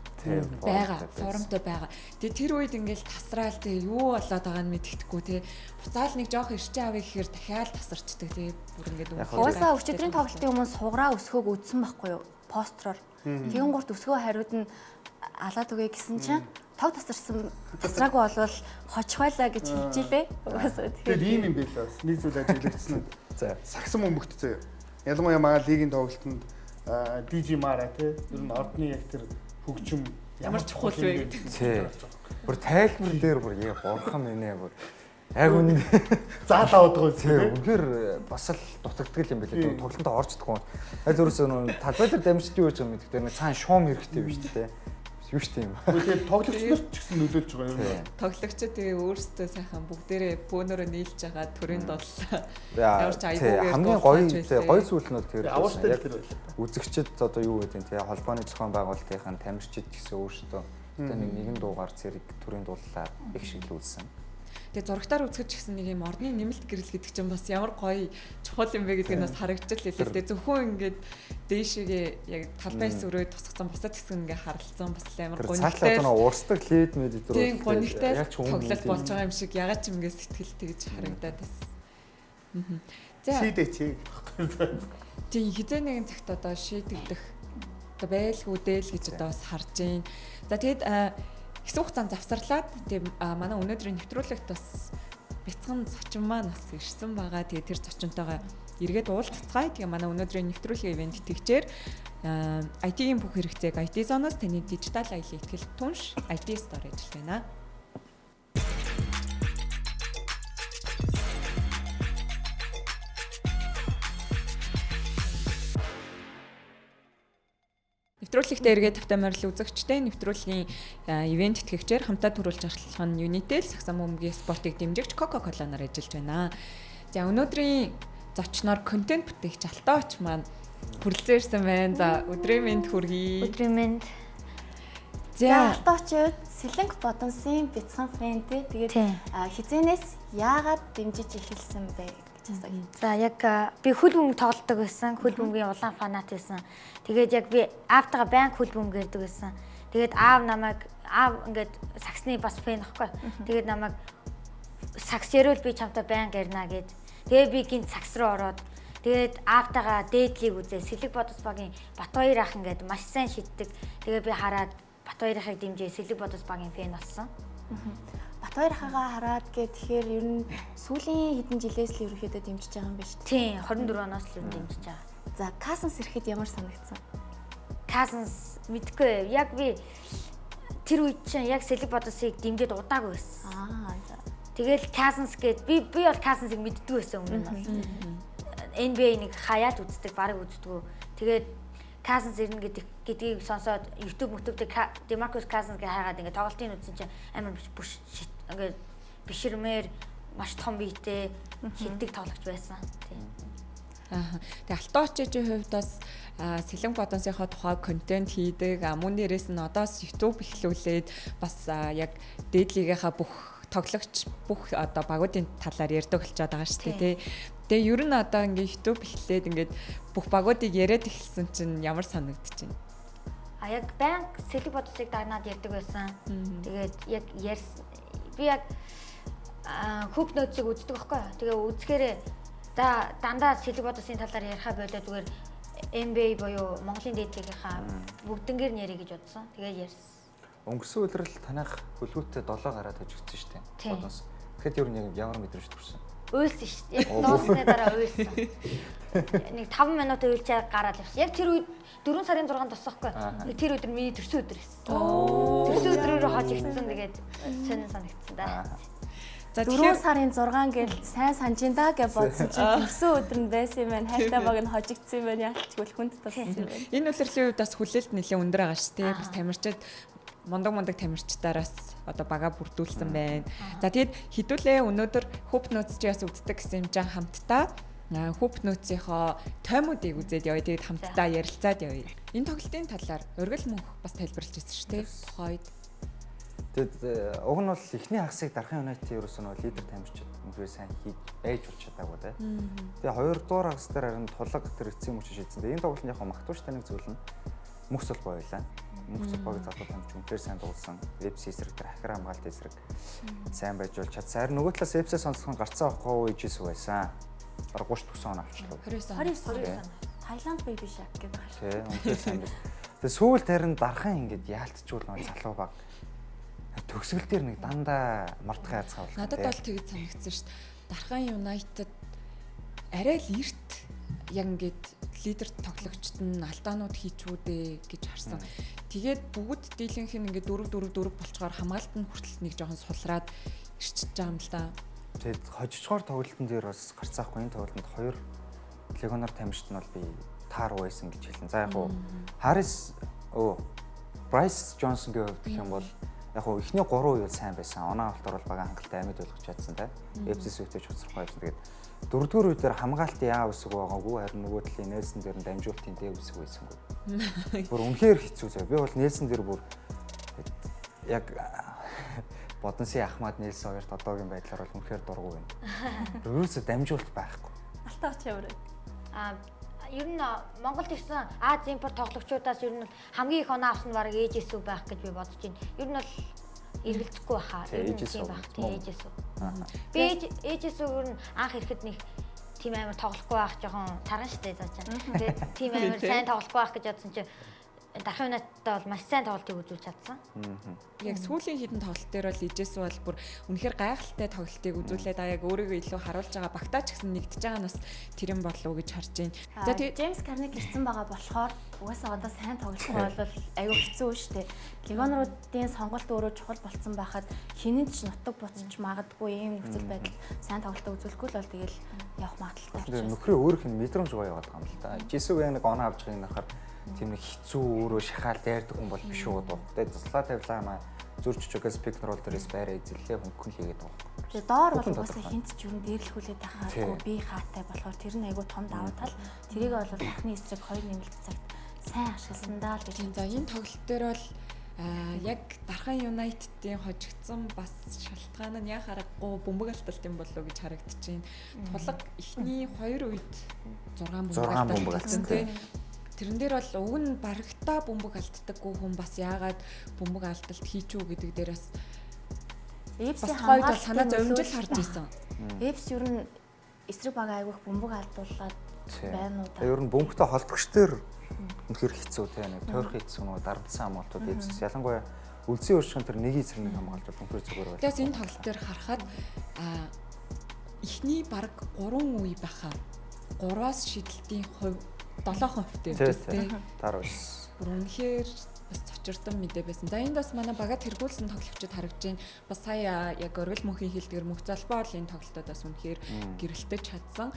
байгаа, формтой байгаа. Тэгээ тэр үед ингээл тасраал тэгээ юу болоод байгааг нь мэддэхгүй тэгээ буцаал нэг жоох ирчээ авъя гэхээр дахиад тасарчдаг тэгээ бүр ингээд уусаа өчигдрийн тоглолтын өмнө суграа өсгөөг үдсэн байхгүй юу? Построор. Тэгэн гурт өсгөө хариуд нь алаад өгье гэсэн чинь тог тасарсан тасраагүй болвол хожихойлаа гэж хэлж илээ. Тэгээд ийм юм байлаа. Нэг зүйл ажиглагдсан нь. За сагсан бөмбөгт зөө. Ялангуяа манай лигийн тоглолтод DJ Mara тий ер нь ордны яг тэр хөгжим ямар чухал вэ гэдэг. Тий. Бүр тайлбар дээр бүр яа бурхан минь бүр яг үнэ заалаа удгаа тий. Үнэхээр бас л дутагддаг юм байлээ. Тоглолтод орждохгүй. Аль өөрөөсөө талбай дээр дамжиж юу гэж юм гэдэг. Тэр цаана шуум хэрэгтэй биш тий. Юу ч тийм. Тэгээд тоглогч нар ч гэсэн нөлөөлж байгаа юм. Тоглогчид тэгээ өөрсдөө сайхан бүгдээрээ бөөнөрөө нийлж байгаа төрөнд боллоо. Ямар ч айгуугаар хамгийн гоё зүйл нь бол тэр авууштай тэр байлаа. Үзэгчд одоо юу гэдэг нь тий холбооны зохион байгуулалтын тамирчид гэсэн өөрсдөө одоо нэгэн дуугаар зэрэг төрийн дууллаар их шиглүүлсэн. Тэгээ зурагтаар үзэж гисэн нэг юм орны нэмэлт гэрэл гэдэг чинь бас ямар гоё чухал юм бэ гэдэг нь бас харагдчихл хэлээ. Тэгээ зөвхөн ингээд дээшээгээ яг талбай сүрөө тусгацсан бусад хэсэг ингээ харалцсан бас амар гонигтай. Цаашлаад нэг уурсдаг лид мэд дөрөв. Тийм гонигтай тоглолт болж байгаа юм шиг ягаад ч юмгээ сэтгэл тэгж харагдаад байсан. Шийдээч. Тийм хизээ нэгэн цагт одоо шийдэгдэх одоо байлгүй дээ л гэж одоо бас харж байна. За тэгээд хэсэг хугацаанд завсарлаад тийм манай өнөөдрийн нэвтрүүлэгт бас бяцхан зочин маань бас ирсэн байгаа. Тэгээд тэр зочинтойгоо эргээд уулзцгаая. Тэгээ манай өнөөдрийн нэвтрүүлгийн ивент тэгчээр IT-ийн бүх хэрэгцээг IT Zone-оос таны дижитал аялын ихтгэл түнш IT Store ажиллаж байна. Нэвтрүүлэгтээ эргээд тавтамаар л үзэгчтэй нэвтрүүлгийн ивент тэтгэгчээр хамтаа төрүүлж аргалах нь Unitel Сагсан бөмбөгийн спортыг дэмжигч Coca-Cola нар ажиллаж байна. За өнөөдрийн зочноор контент бүтээгч Алтооч маань хүрэлцэн ирсэн байна. За өдрийн мэнд хүргэе. Өдрийн мэнд. За Алтоочуд Сэлэнг Бодонсын бяцхан фэн тий. Тэгээд хизэнээс яагаад дэмжиж эхэлсэн бэ? За яг би хөл бөмбөг тоглодог байсан. Хөл бөмбөгийн улаан фанат байсан. Тэгээд яг би аавтайгаа байнга хөл бөмбөг гэрдэг байсан. Тэгээд аав ингээд саксны бас фэн ахгүй. Тэгээд намайг сакс ярил би чамтай байнга ярина гэд. Тэгээд би гинт сакс руу ороод тэгээд аавтайгаа дээдлийг үзээ. Сэлэг Бодос багийн Батбаяр ах ингээд маш сайн шиддэг. Тэгээд би хараад Батбаяр ахыг дэмжээ Сэлэг Бодос багийн фэн болсон. Батбаяр ахыгаа хараад тэгэхээр ер нь сүүлийн хэдэн жилээс л ерөөхдөө дэмжиж байгаа юм байна шүү дээ. Тийм 24 оноос л дэмжиж байгаа. За Касанс ирэхэд ямар санагдсан? Касанс мэдгүй яг би тэр үед чинь яг Сэлэг Бодосыг дэмжиж удаагүй байсан. За. Тэгэл Касанс гээд би бол Касансыг мэддэггүй байсан өмнө нь. NBA-ийг хаяад үздэг, барыг үздэг. Тэгээд Касанс ирнэ гэдгийг сонсоод YouTube дээр Демаркус Касанс гэ хайгаад ингээд тоглолтын үзсэн чинь амар бүш ингээд биширмээр маш том биетэй шиддэг тоглогч байсан. Тийм. Тэгээ Алтоочийн хувьд бас Сэлэнг Бодонсынхоо тухай контент хийдэг. Мөн дээрээс нь одоос YouTube эхлүүлээд бас яг дээдлигийнхаа бүх тоглогч бүх одоо багуудын талаар ярьдаг болчиход байгаа шүү дээ. Тэгээ ер нь одоо ингээд YouTube эхлээд ингээд бүх багуудыг яриад эхэлсэн чинь ямар санагдаж байна? Яг банк Сэлэг Бодосыг дагнаад ярьдаг байсан. Тэгээд яг би яг хүүхд нөөцийг үздэг байхгүй. Тэгээ үзэхээр дандаа Сэлэг Бодосын талаар ярихаа болоо зүгээр NBA буюу Монголын дээдлигийнхаа бүгднгээр нь ярих гэж бодсон. Тэгээ ярьсан. Өнгөрсөн үеэрл танах хөлгүүтээ 7 гараад хожигдсон шүү дээ. Бодос. Тэгэхэд ер нь ямар мэдрэмж төрсөн? Уйлсан шүү дээ. Яг дууссаны дараа уйлсан. Нэг 5 минут уйлчаа гараад явсан. Яг тэр үед 4 сарын 6-нд тосохгүй. Тэр өдөр миний төрсөн өдөр байсан. Төрсөн өдрөөрөө хожигдсон. Тэгээд сонин санагдсан да. За 4 сарын 6 гээл сайн санжин даа гэж бодсон чинь төрсөн өдөр нь байсан юм байна. Хайртай баг нь хожигдсон юм байна. Яалтчгүй хүнд туссан юм байна. Энэ улирлын үед бас хүлээлт нэлээд өндөр байгаа шүү дээ. Бас тамирчид мундаг тамирчдаараас одоо бага бүрдүүлсэн байна. За тэгээд хэдүүлээ өнөөдөр Hoop Notes-ийг үздэг гэсэн юм жаа хамтдаа Hoop Notes-ийнхоо тоймуудыг үзээд явъя. Тэгээд хамтдаа ярилцаад явъя. Энэ тоглолтын талаар ургал мөнх бас тайлбарлаж ирсэн шүү дээ. Хойд. Тэгэд уг нь бол эхний хагасыг Дархан United ерөөсөн нь лидер тамирчид үнэхээр сайн хийж байж болж чадаагүй те. Тэгээ 2 дугаар хагас дээр харин тулаг тэр эцсийн мөч шийдсэн. Энэ тоглолт нь яг магтууштай нэг зүйл нь мөхс бол байлаа. Мөхс баг залуу тамирч үнэхээр сайн дуулсан. FC эсрэг тэр хахир хамгаалт эсрэг сайн байж болж чадсан. Харин нөгөө талаас FC сонсох нь гарцаа авахгүй ижис байсан. Бараг 30 төгсөн он авчлаа. 29. Таиланд бай биш яг гэдэг байна. Тийм, үнэхээр сайн байна. Тэгээ сүүлд харин Дархан ингээд яалтчгүй нэг залуу баг төгсгөл дээр нэг дандаа мартах яцгаа бол. Надад бол тэгж санагдсан шүү дээ. Дархан United арай л эрт яг ингээд лидер тоглогчд нь алдаанууд хийчүүдээ гэж харсан. Тэгээд бүгд дийлэнх нь ингээд 4-4-4 болчоор хамгаалт нь хүртэл нэг жоохон сулраад ирчихэж байгаа юм л да. Тэгээд хожицгоор тоглолтын дээр бас гарцаахгүй энэ тоглолтод 2 легионер тамирчид нь бол би таар байсан гэж хэлсэн. За яг хуу Bryce Johnson-гийн хувьд гэх юм бол яг хуу эхний 3 үеэл сайн байсан. Оноо авалтаар бол бага хангалттай амьд болгож чадсан те. FC сүйтэй чуцрахгүй байсан. Тэгээд 4-р үе дээр хамгаалтын яа үсэг байгаагүй. Харин нөгөө талын Нельсон дээр нь дамжуултын дэ үсэг байсангүй. Бүр үнэхээр хэцүү зав. Би бол Нельсон дээр бүр яг Бодонсын Ахмад Нельсон хоёрт одоогийн байдлаар бол үнэхээр дургу байна. Ерөөсөө дамжуулт байхгүй. Алтаач яваа. Ер нь Монголд ирсэн Аз импорт тоглогчдаас ер нь хамгийн их оноо авсан баг ээжээсүү байх гэж би бодож байна. Ер нь бол эргэлзэхгүй баха. Ер нь тийм байх. Ээжээсүү. Би ээжээсүү ер нь анх ирэхэд нэг тим амар тоглохгүй байх жоохон тарган штэ зааж байна. Тэгээд тим амар сайн тоглохгүй байх гэж бодсон чинь дарахын минутаа бол маш сайн тоглолтыг үзүүлж чадсан. Яг сүүлийн хідэн тоглолт дээр бол ижээс бол бүр үнэхээр гайхалтай тоглолтыг үзүүлээд аа яг өөрийгөө илүү харуулж байгаа багтаач гэсэн нэгдэж байгаа нь бас тэр юм болов уу гэж харж байна. За тэгээд Джеймс Карнег ирсэн байгаа болохоор угаасаа одоо сайн тоглохгүй бол аюу хэцүү шүү дээ. Легионеруудын сонголт өөрөө чухал болцсон байхад хинэн ч нутаг буцаж магадгүй ийм нөхцөл байдал сайн тоглолтоо үзүүлэхгүй л бол тэгэл явах магадлалтай байна. Нөхрөө өөрөх нь мэдрэмж гоё яваад байгаа юм л да. Жисүг яг нэг оноо авч байгааг нахаар тийм нэг хэцүү өөрөө шахаал дайрдаг хүн бол биш үү даа. Тэгээд заслаа тавилаа маа зүрч чигээс пикнерол дээрээс байраа эзэллээ хөнгөн хийгээд байгаа. Тэгээд доор бол угаасаа хинт ч юу дээрлэхүүлээд байхаагүй би хаатай болохоор тэр нь айгүй том давуу тал. Тэрийг бол анхны эсрэг 2 нэмэлт цагт сайн ашигласан даа л гэж. За энэ тоглолт дээр бол яг Дархан Юнайтедийн хожигдсан бас шалтгаан нь яг харахгүй бөмбөг алдалт юм болов уу гэж харагдаж байна. Тулаг эхний 2 үед 6 бөмбөг алдсан тийм. Тэрэн дээр бол уг нь барагтаа бөмбөг алддаггүй хүн бас яагаад бөмбөг алдалт хийчүү гэдэг дээр бас Эпсийн хамгаалалт санаа зовимжил харж исэн. Эпс ер нь эсрэг баг айгүйх бөмбөг алдуулаад байна уу та. Ер нь бөмбөгтэй холбогч дээр үнэхээр хэцүү тийм нэг тойрох хэцүү нөө дарамтсан амтууд эпсээс ялангуяа үлзий өршин тэр нэг эсрэг нэг хамгаалж үнэхээр зүгээр байна. Тэгээс энэ тоглолт дээр харахад эхний баг 3 үе байхаа 3-аас шидэлтийн хувь 7% тийм. Таар бас. Үнэхээр бас цочирдсан мэдээ байсан. За энд бас манай бага тэргүүлсэн тоглогчид харагдж байна. Бас сая яг оргил мөнхийн хэлдгэр мөнх залбаа бол энэ тоглолтод бас үнэхээр гэрэлтэж чадсан.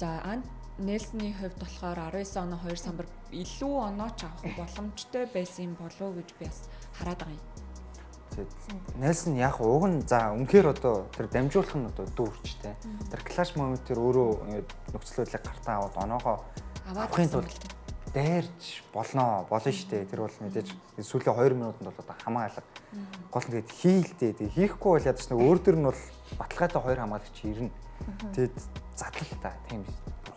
За Нельсны хувьд болохоор 19 оноо 2 самбар илүү онооч авах боломжтой байсан болов уу гэж би бас хараад байгаа юм. Нельсон яг уг нь за үнэхээр одоо тэр дамжуулах нь одоо дүүрчтэй. Тэр клаш момент тэр өөрөө нөхцөлөдлөг гартаа аваад оноогоо авахын тулд дайрч болно штэ. Тэр бол мэдээж сүүлийн 2 минутанд бол одоо хамгаалга гол нь тэгээд хийлдээ. Тэгээд хийхгүй бол ядаж нэг өөр төр нь бол баталгаатай 2 хамгаалагч ирнэ. Тэгээд задлалтай тийм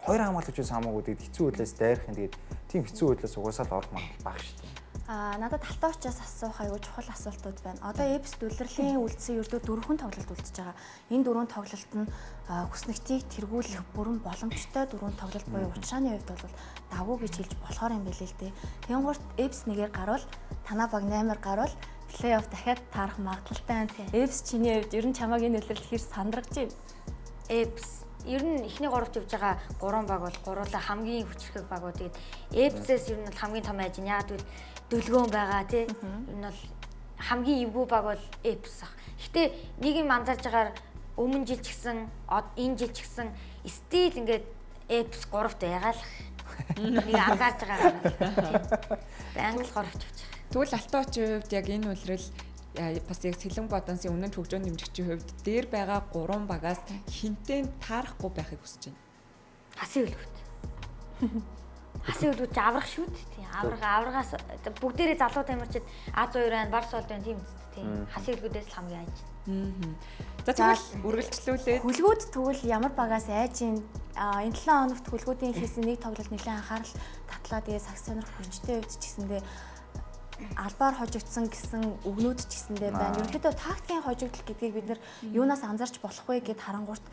2 хамгаалагч ус хамаагүй тэгээд хэцүү үдлээс дайрах юм. Тэгээд тийм хэцүү үдлээс угаасаа л орох магадлал бага штэ. Надад талтаачаас асуух аюу чухал асуултууд байна. Одоо Эпс дүлэрлийн үлдсэн ердөө 4 тоглолт үлдчихэж байгаа. Энэ 4 тоглолт нь хүснэгтийг тэргүүлэх бүрэн боломжтой 4 тоглолт буюу учрааны хувьд бол давуу гэж хэлж болохоор юм билээ л дээ. Тэнгуурт Эпс нэгээр гарвал танаа баг 8-аар гарвал плей-офф дахиад таарах магадлалтай байна. Эпс чиний хувьд ер нь чамааг энэ үйлрэл хэр сандрагч юм? Эпс ер нь эхний 3-т явж байгаа 3 баг бол гуруула хамгийн хүчрхэг багууд. Тэгээд Эпсээс ер нь бол хамгийн том ажин яг дөлгөөн байгаа тий. Энэ бол хамгийн эвгүй баг бол Эпс ах. Гэтэ нэг юм анзаарж байгаагаар өмнө жил ч гэсэн энэ жил ч гэсэн стил ингээд Эпс 3-т ягаалах. Нэг анзаарж байгаа. Англи 3-т явж байгаа. Тэгвэл Алтаочийн хувьд яг энэ үйлрэл бас яг Сэлэн Бодонсын өмнө нь хөгжөөнд дэмжигчийн хувьд дээр байгаа 3 багаас хинтээ таарахгүй байхыг хүсэж байна. Хасын үлгүүт. Хасын үлгүүт аврах шүү дээ. Тийм аврагаас бүгдээрээ залуу тамирчид А102 байна, Барс бол байна тийм үст. Тийм хасын үлгүүдээс л хамгийн айж. За тэгвэл үргэлжлүүлээд хүлгүүд тэгвэл ямар багаас айж энэ 7 хоногт хүлгүүдийн хийсэн нэг тоглолт нэлээд анхаарал татлаа. Тэгээ сагс сонирх хүчтэй хувьд ч гэсэндээ албаар хожигдсан гэсэн үгнүүд ч гэсэндээ байна. Ерөнхийдөө тактикийн хожигдол гэдгийг бид нар юунаас анзаарч болох вэ гэд харангуурт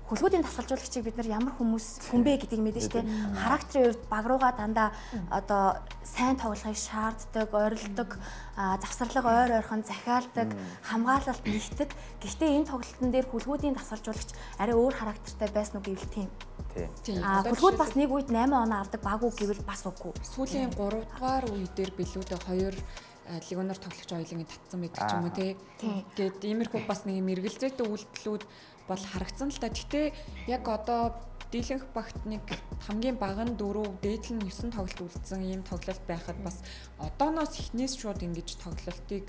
хүлгүүдийн тасгалжуулагчийг бид нар ямар хүн бэ гэдгийг мэдэн штэ. Характерын хувьд баг руугаа дандаа одоо сайн тоглохыг шаарддаг, ойрлдог, завсарлага ойрхон захиалдаг, хамгаалалт нэгтдэг. Гэхдээ энэ тоглолтын дээр хүлгүүдийн тасгалжуулагч арай өөр характертай байсан уу гэвэл тийм. Хүлгүүд бас нэг үед 8 оноо авдаг баг уу гэвэл бас үгүй. Сүүлийн 3 дугаар үе дээр билүүдээ 2 легионер тоглогч ойлонгийн татсан байдаг ч юм уу тий. Гэт иймэрхүү бас нэг мэргэлзээтэй үйлдэлүүд бол харагдсан л та. Гэтэ яг одоо дийлэнх багт нэг хамгийн бага нь 4, дээдл нь 9 тоглолт үлдсэн ийм тоглолт байхад бас одооноос эхнээс шууд ингэж тоглолтыг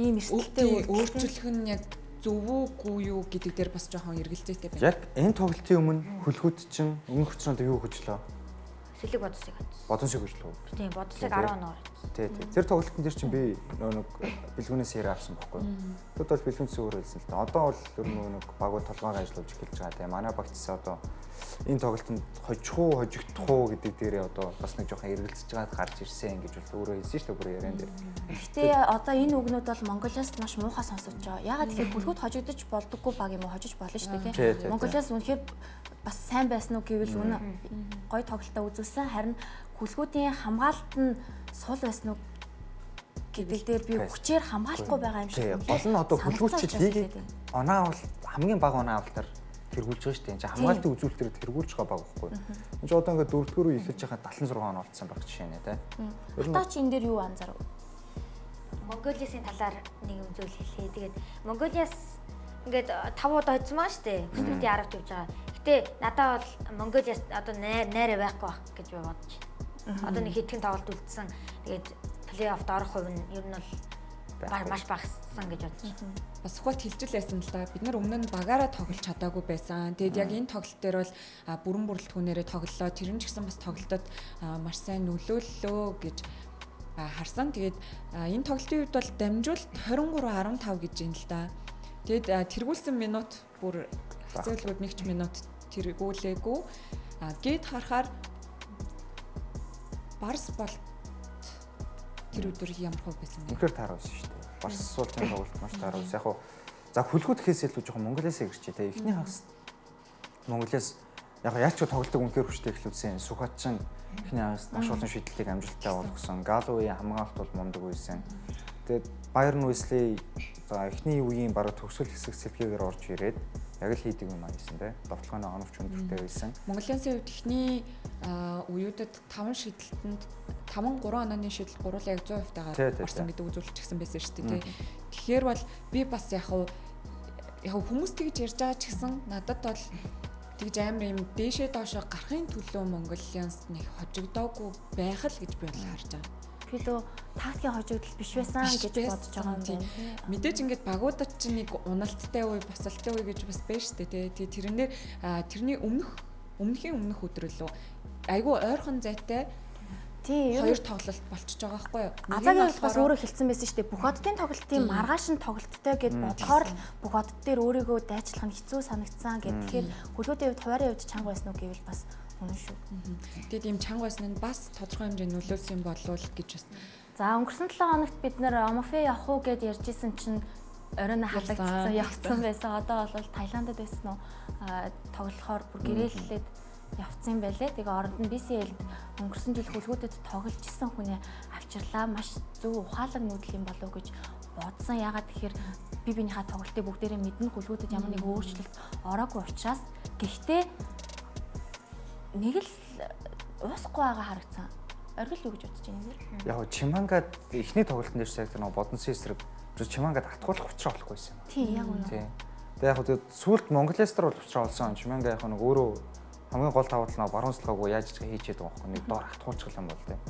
ийм эрсдэлтэй өөрчлөх нь яг зөв үгүй юу гэдэг дээр бас жоохон эргэлзээтэй байна. Яг энэ тоглолтын өмнө хүлгүүд чинь өмнөх хугацаанд юу хөжлөө? Сэлэг бодосыг авчихсан. Бодосыг хөжлөө. Тийм, бодосыг 10 оноор. Тий. Тэр тоглолтын дээр чинь би нэг бэлгүүнээс ярь авсан байхгүй. Тэд бол бэлгүүнээс өөр хэлсэн л та. Одоо бол ер нь нэг багууд толгойг ажиллуулж эхэлж байгаа. Тэгээ манай багтсаа одоо энэ тоглолтод хожигдох уу гэдэг дээрээ одоо бас нэг жоохон эргэлзэж байгаад гарч ирсэн гэж бол өөрөө хэлсэн шүү дээ бүр яриан дээр. Гэхдээ одоо энэ үгнүүд бол Монголоос маш муухай сонсогдож байгаа. Ягаад тэгэхээр бүлгүүд хожигдож болдоггүй баг юм уу хожиж болно шүү дээ тийм. Монголоос үнэхээр бас сайн байсан уу гэвэл үнэ гой тоглолтоо үзүүлсэн. Харин хүлгүүдийн хамгаалалт нь сул байсан уу гэдэг дээр би хүчээр хамгаалахгүй байгаа юм шиг. Гол нь одоо хүлгүүчид лигийг оноо авал хамгийн бага оноо авалтаар тэргүүлж байгаа шүү дээ. Энд хамгаалтын үзүүлэлтээр тэргүүлж байгаа баг байхгүй. Энд одоо ингээд 4-р үе эхэлж байгаа 76 оноо олцсон баг жишээ нэ тий. Одоо чи энэ дээр юу анзаарав? Монголиасын талаар нэг үзүүл хэлээ. Тэгээд Монголиас ингээд 5 удаа хоцсон байгаа шүү дээ. Бүсгүүдийн арга тавьж байгаа. Гэтэ надад бол Монголиас одоо найраа байхгүй байх гэж би бодож байна. Одоо нэг хэдхэн тоглолт үлдсэн. Тэгээд плей-оффт орох хувь нь ер нь бол маш багассан гэж бодож байна. Бас ухаалт хэлжлээсэн л да. Бид нар өмнө нь багаараа тоглож чадаагүй байсан. Тэгэд яг энэ тоглолт дээр бол бүрэн бүрэлдэхүүнээрээ тоглолоо. Тэр нь ч гэсэн бас тоглолтод маш сайн нөлөөллөө гэж харсан. Тэгээд энэ тоглолтын үед бол дамжуулт 23-15 гэж юм л да. Тэгэд тэргүүлсэн минут бүр хэцүүлгүүд нэг ч минут тэргүүлээгүй. Гээд харахаар Барс бол тэр өдөр ямар хөө байсан бэ? Үнэхээр таарсан шүү дээ. Барс суултын тоглолт маш таарсан. Яг хуу за хүлгүүд гэхээс илүү жоохон Монголиас ирчихээ те. Эхний хагас Монголиас яг яач тоглолтог үнэхээр хүчтэй эхлүүлсэн. Сүхбат чинь эхний хагас маш олон шийдэлтийг амжилттай болгосон. Галуи хамгаалалт бол мундаг байсан. Тэгээд Байерн Уэсли за эхний үеийн бараг төгсгөл хэсэг сэлгээгээр орж ирээд яг л хийдэг юм аасан те. Довтлогооны оновч өндөртэй байсан. Монголиасын үед эхний үеүүдэд 5 шийдэлтэнд 5-3 онооны шийдэл гурлаа яг 100% таагаар орсон гэдэг үзүүлэлтсэн байсан шүү дээ. Тэгэхээр бол би бас яг хүмүүс тэгж ярьж байгаа ч гэсэн надад бол тэгж амар юм дээшээ доошоо гарахын төлөө Монголианс нэг хожигдоогүй байх л гэж би бол харж байгаа. Бидөө тактикийн хожигдол биш байсан гэж бодож байгаа юм байна. Мэдээж ингээд багуудад чинь нэг уналттай үе, босолттой үе гэж бас байна шүү дээ. Тэгээ тэрнээр тэрний өмнөх өдрөлөө айгүй ойрхон зайтай хоёр тоглолт болчихж байгаа байхгүй юу? Азагийн бас өөрөө хэлсэн байсан шүү дээ. Бүх оддын тоглолтын маргааш нь тоглолттой гэд бодохоор л бүх одд дээр өөрийгөө дайчлах нь хэцүү санагдсан гэд. Тэгэхээр хөлөөдөө хувьд хуваарийн хувьд чанга байсан уу гэвэл бас үнэн шүү. Тэгээд ийм чанга байсан нь бас тодорхой хэмжээнд нөлөөлсөн болов гэж бас. За өнгөрсөн 7 хоногт бид нэр Омофе явах уу гэд ярьжсэн чинь оройн халагдсан явцсан байсан. Одоо бол Таиландд байсан уу? Тоглохоор бүр гэрээллээд явцсан байлээ. Тэгээ оронд нь BCL-д өнгөрсөн жил хөлгүүдэд тоглож исэн хүнээ авчирлаа. Маш зөв ухаалаг нүүдэл юм болов гэж бодсон. Ягаад тэгэхээр би биенийхээ тоглолтыг бүгдээрээ мэднэ, хөлгүүдэд ямар нэг өөрчлөлт ороогүй учраас гэхдээ нэг л уусахгүй байгаа харагдсан. Оргил юу гэж бодож байна нэр? Яг Чимангад эхний тоглолтын дээр яг нэг бодонсын эсрэг Чимангад атгуулах учраа болохгүй байсан юм. Тийм яг үнэ. Тийм. Тэгээ яг тэгээд сүүлд Монголиастар бол учраа олсон. Чиманга яг нэг өөрөө хамгийн гол давуу тал нь баруунслахаагүй яаж хийж байгаа байхгүй нэг доор атгуулчих юм бол тийм.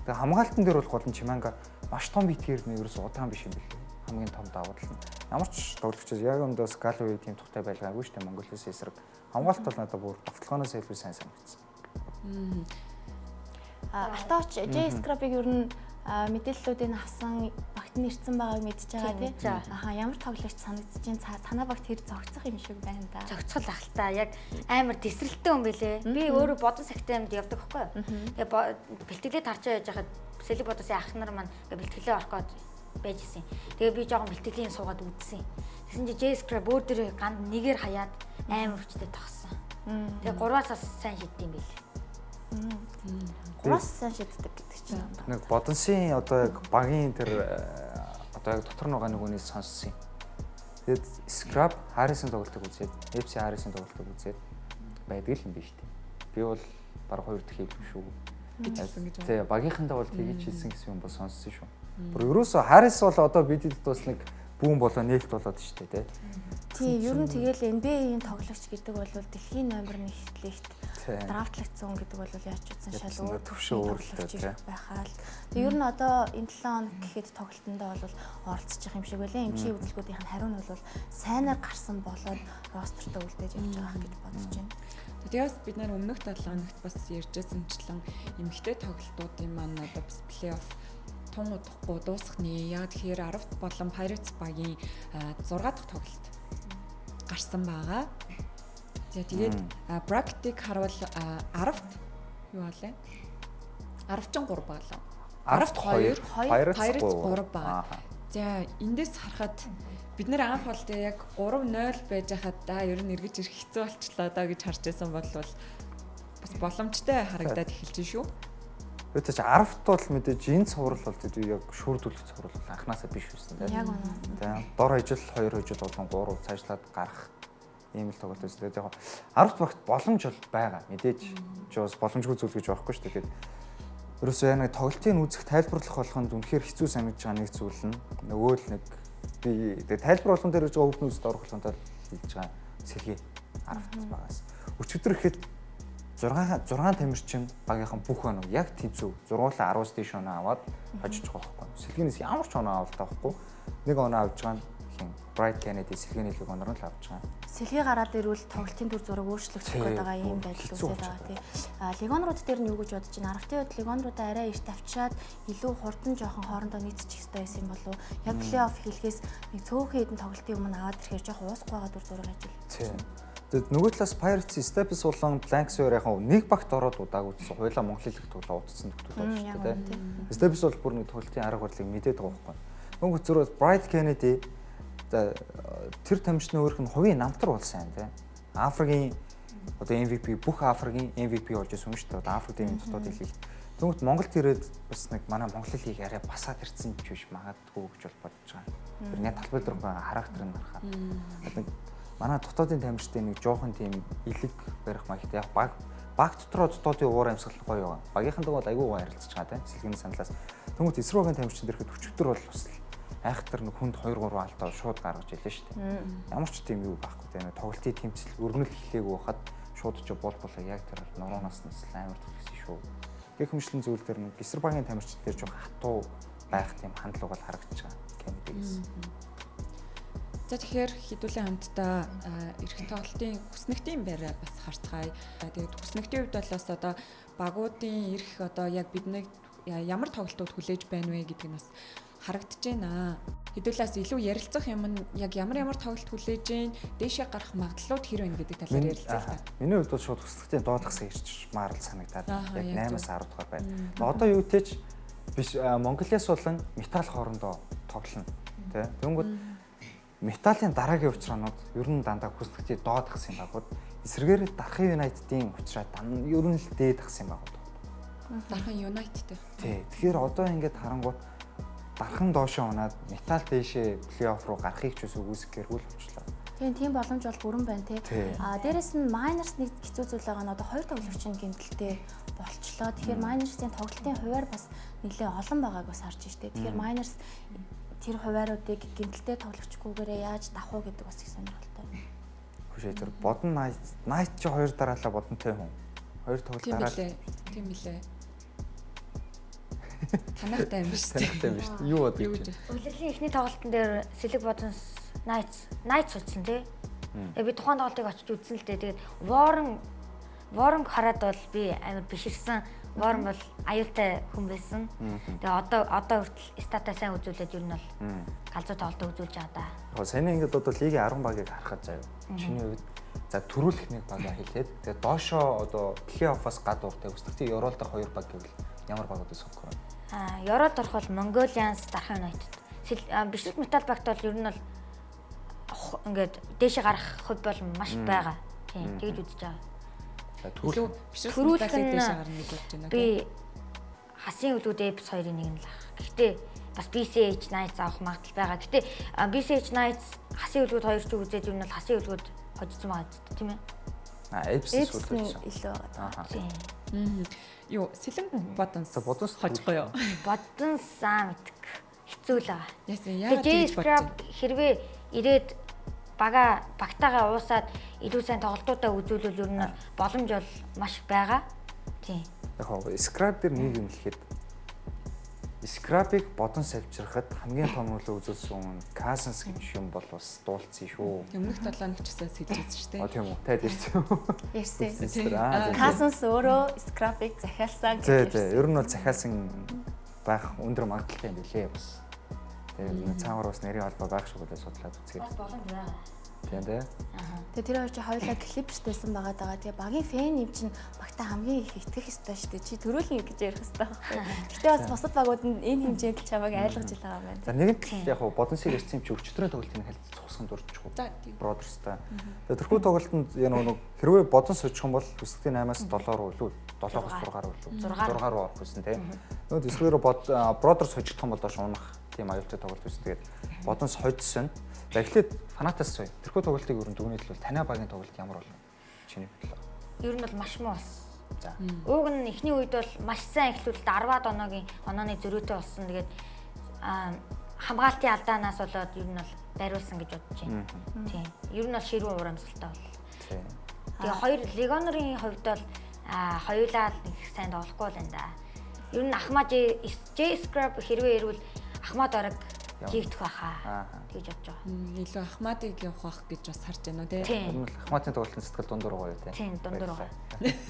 Тэгээ хамгаалтан дээр бол гол нь Чиманга маш том битгэр нь ерөөс удаан биш юм билээ. Хамгийн том давуу тал нь. Ямар ч тоглогчдод яг өндөөс Галуи тийм тухтай байлгаагүй шүү дээ Монголиас эсрэг. Хамгаалалт бол надад бүр автолгоноос илүү сайн санагдсан. Алтаач J Scrub-ыг ер нь мэдээллүүдийг авсан багт нь ирсэн байгааг мэдчихэж байгаа тийм. Аха ямар тоглогч санагдаж байна? Танаа багт хэр зогцох юм шиг байна да. Зогцол ах л та. Яг амар тесрэлттэй юм бэлээ. Би өөрөө бодон сагтаймд явдаг байхгүй юу? Тэгээ бэлтгэлээ тарчаа яж хахад Сэлэг бодосын ах нар маань бэлтгэлээ орох гээд байж исэн. Тэгээ би жоохон бэлтгэлийн суугаад үзсэн. Тэгсэн чинь J Scrub өөр дөрөө ганд нэгээр хаяад амар хүчтэй тогссон. Тэгээ 3-аас сайн шийдтiin бэл. 3-аас сайн шийддэг гэдэг чинь. Нэг бодонсын одоо яг багийн тэр одоо яг дотор байгаа нөгөөний сонссон юм. Тэгээд Scrub Harris-ын тоглолтыг үзээд, FC Harris-ын тоглолтыг үзээд байдаг юм биш үү? Би бол баг 2 дахь хэлсэн шүү. Бичсэн гэж байна. Тий, багийнхандаа бол тэгж хэлсэн гэсэн юм бол сонссон шүү. Бүр ерөөсөө Harris бол одоо бидэд бас нэг бүүн болоо нээлт болоод шүү дээ, тий. Ер нь тэгэл NBA-ийн тоглогч гэдэг бол дэлхийн номер 1 лигт драфтлагдсан гэдэг бол яаж ч утсан шал өөр төвшөө өөрлөлттэй байхаа л. Тэг ер нь одоо энэ 7 хоног гэхэд тоглолтондоо бол оролцож юм шиг байлаа. Эмчийн үзэлгүүдийн хариу нь бол сайнаар гарсан болоод ростертаа үлдээж явж байгаа гэж бодож байна. Тэгээс бид нар өмнөх 7 хоногт бас ярьжсэнчлэн эмэгтэй тоглолтуудын маань одоо бас плей-офф тун удахгүй дуусах нэ. Яг тэгэхээр 10-т болон Pirates багийн 6 дахь тоглолт гарсан байгаа. За тэгээд bracket-ийг харуул 10-т юу болоо? 10-3 болоо. 10-т 2, Pirates 3 байгаа. За эндээс харахад бид нэр анх бол яг 3-0 байж хахад ер нь эргэж ирэх хэцүү болчлоо даа гэж харж байсан бол бас боломжтой харагдаад эхэлж шүү. Өөтөж 10-т бол мэдээж энэ цуврал бол яг шүүрдүүлэх цуврал бол анханасаа биш байсан тийм. Яг үнэ. Тийм. Дор хижил 2 хижил болон 3 цаашлаад гарах ийм л тоглолт байсан. Тэгээд яг 10-т багт боломж бол байгаа. Мэдээж бас боломжгүй зүйл гэж байхгүй шүү дээ. Тэгээд ерөөсөө яг нэг тоглолтын үзэх тайлбарлах болгонд үнэхээр хэцүү санагдж байгаа нэг зүйл нь нөгөө л нэг би тэгээд тайлбар болгон дээр зөв өвдөн үзэд орох болгонтой хийж байгаа сэлгээ 10-т багаас. Өчигдөр ихэд 6 тамирчин багийнхан бүх оноо яг тэнцүү зургуулаа 10-аас дээш оноо аваад хожиж байгаа байхгүй. Сэлгэнээс ямар ч оноо авалт байхгүй. Нэг оноо авж байгаа нь хин Bright Kennedy сэлгээний лиг оноор нь л авч байгаа. Сэлгээ гараад ирвэл тоглолтын төр зураг өөрчлөгдөх гээд байгаа юм байдал үүсэж байгаа тий. Легонрууд дээр нь юу гэж бодож байна? 10-ын үед легонруудаа арай эрт авчираад илүү хурдан жоохон хоорондоо нийцчих хэрэгтэй байсан юм болов уу? Яг плей-офф хэлхээс нэг цөөхөн хэдэн тоглолтын өмнө аваад ирэхээр жоохон уусах байгаа төр зураг ажил. Тий. Тэгээд нөгөө талаас Pirates Steps болон Blanks яг нэг багт ороод удааг үзсэн. Хойлоо Монголын лиг тоглоо удацсан төгтөл байна шүү дээ. Steps бол бүр нэг тоглолтын арга барилыг мэдээд байгаа байхгүй. Нөгөө зөрөө Bright Kennedy тэр тамирчны өөрх нь хувийн намтар болсон тийм. Африкийн одоо MVP бүх Африкийн MVP болж ирсэн юм шүү дээ. Африкийн дотоод хэлийг. Тэгвэл Монголд ирээд бас нэг манай Монголын лиг арай басаад ирсэн ч биш магадгүй гэж бол бодож байгаа. Тэр нэг талбай дээр характер нь харахаа. Нэг манай дотоодын тамирчтай нэг жоохон тийм илэг барих маягтай яг баг дотроо дотоодын уур амьсгал гоё байгаа. Багийнхан дагуу айгүй гоё харилцаж байгаа тийм. Сэлгэний саналаас. Тэгвэл эсрүүгийн тамирчин дээрхэд өчигдөр бол бас айхтар нэг хүнд 2-3 алдаа шууд гаргаж илээ шүү дээ. Ямар ч тийм юу байхгүй тийм. Тоглолтын тэмцэл өрнөл эхлэегүй хахад шууд ч бол яг тэр нуруунаас нь амар төлөвсөн шүү. Гэх мэтлэн зүйл дээр нэг эсрэг багийн тамирчин дээр жоох хатуу байх тийм хандлага бол харагдаж байгаа. Кеннедигээс. За тэгэхээр хэдүүлэн хамтдаа эрх тоглолтын хүснэгтийн байраа бас харцгаая. Тэгээд хүснэгтийн хувьд бол бас одоо багуудын эрх одоо яг биднийг ямар тоглолтууд хүлээж байна вэ гэдэг нь бас харагдаж байна. Хэдүүлээс илүү ярилцах юм нь яг ямар тоглолт хүлээж гин дээшээ гарах магадлалууд хэр байна гэдэг талаар ярилцах та. Миний хувьд бол шууд хүснэгтийн доодгасаа ирж маар л санагдаад яг 8-аас 10 дугаар байна. Одоо юу гэж биш Монголиас болон металл хоорондоо тоглоно. Тэ. Тэнгүүд металлын дараагийн учраанууд ер нь дандаа хүснэгтийн доодгас юм багууд эсрэгээр Дархан United-ийн учраа ер нь л дээд гас юм багууд. Дархан United-тэй. Тий. Тэгэхээр одоо ингээд харангуут Дархан доошоо унаад металл дээшээ плей-офф руу гарахыг ч үгүйсэхээр үл болчлоо. Тийм боломж бол бүрэн байна тий. Дээрэс нь Miners нэг хэцүү зүйл байгаа нь одоо хоёр тоглогчийн гэмтэлтэй болчлоо. Тэгэхээр Miners-ийн тоглолтын хуваар бас нэлээд олон байгааг бас харж штэ. Тэгэхээр Miners тэр хувааруудыг гэмтэлтэй тоглогчгүйгээрээ яаж давах уу гэдэг бас их сонирхолтой. Хүшээ тэр бодон Night чи хоёр дараалал бодонтой хүн. Хоёр тоглолт дараалал. Тийм билээ. Танахтай юм шүү дээ. Танахтай юм шүү дээ. Юу бодож байна? Өглөөний эхний тоглолтын дээр Сэлэг Бодонс Night суудсан тий. Би тухайн тоглолтыг очиж үзсэн л дээ. Тэгээд Warren хараад бол би амар биширсэн. Warren бол аюултай хүн байсан. Тэгээ одоо хүртэл статаа сайн үзүүлээд ер нь бол галзуу тоглолтоо үзүүлж байгаа да. Сайн ингээд одоо лигийн 10 багийг харахад заяа. Чиний хувьд за төрүүлэх нэг багаа хэлээд тэгээ доошоо одоо плей-оффоос гадуур тэгээ өсөлтийн Евролд дах 2 баг гэвэл ямар багуудыг сонгох вэ? Евролд орох бол Mongolians, Darhan United. Бишрэг металл багт бол ер нь бол ингээд дээшээ гарах хувь бол маш байгаа. Тийм тэгж үзэж байгаа. Төрүүлэх нь дээшээ гарна гэж бодож байна. Би хасын өлгүүд Apes 2-ын нэг нь л ах. Гэхдээ бас BCH Knights авах магадлал байгаа. Гэхдээ BCH Knights хасын өлгүүд хоёр ч үзээд ер нь бол хасын өлгүүд хожсон байгаа гэдэг тийм ээ. Apes илүү байгаа. Тийм. Юу, Сэлэн Бодонс хожихгүй юу? Бодонс мэдг хэцүү л байгаа. Яагаад гэж бодож хэрвээ ирээд багтаагаа уусаад илүү сайн тоглолтуудаа үзүүлвэл ер нь боломж бол маш байгаа. Тийм. Яг Scrap дээр нэг юм хэлэхэд Scrap-ыг бодон савчрахад хамгийн том нөлөө үзүүлсэн Cousins гэх юм бол бас дуулцсан шүү. Өмнөх 7 хоног ч гэсэн сэлжсэн шүү дээ. Тийм үү. Таад ирсэн. Ярьсан. Cousins өөрөө Scrap-ыг захиалсан гэж. Тий. Ер нь бол захиалсан байх өндөр магадлалтай юм билээ бас. Тэгээд цаагаар бас нарийн холбоо байх шиг үлээ судлаад үзгээд. Бас боломж байгаа. Тийм дээ. Тэгээ тэр хоёр чи хоёулаа клиперс байсан байгаа даа. Тэгээ багийн фэн юм чинь багтаа хамгийн их итгэх ёстой шүү дээ. Чи төрүүлнэ гэж ярих ёстой байхгүй. Гэхдээ бас бусад багууд нь энэ хэмжээнд л чамайг айлгаж байгаа юм байна. За нэгэнт яг бодонсыг ярьсан юм чи өчтөрийн тоглолтын хэлцэж цусган дурдчихгүй. Бродерстай. Тэгээ тэрхүү тоглолтод яг хэрвээ бодонс очих юм бол өсөлтийн 8-аас 7 руу илүү 7-аас 6 руу илүү 6 руу орох гэсэн тийм. Нөгөө тэсгээр бродерс хожигдох юм бол доош унах тийм аюултай тоглолт байсан. Тэгээд бодонс хожсон. За эхлээд фанатаас сууя. Тэрхүү тоглолтыг өрн дүгнэлт бол танай багийн тоглолт ямар болов? Чиний бодлоо. Ер нь бол маш муу болсон. За. Уг нь эхний үед бол маш сайн эхлүүлэлт 10-аад онооны зөрүүтэй болсон. Тэгээд хамгаалтын алдаанаас болоод ер нь бол бариулсан гэж бодож байна. Тийм. Ер нь бол ширүүн урамсгалтай бол. Тийм. Тэгээ хоёр легионерын хувьд бол хоёулаа их сайн тоглохгүй л энэ да. Ер нь Ахмад J-Scrub хэрвээ ирвэл Ахмад орог жигдэх байхаа гэж бодож байгаа. Илүү Ахмадыг явах байх гэж бас харж байна уу тийм. Ахмадын тоглолтын сэтгэл дундуур гоё тийм. Тийм, дундуур гоё.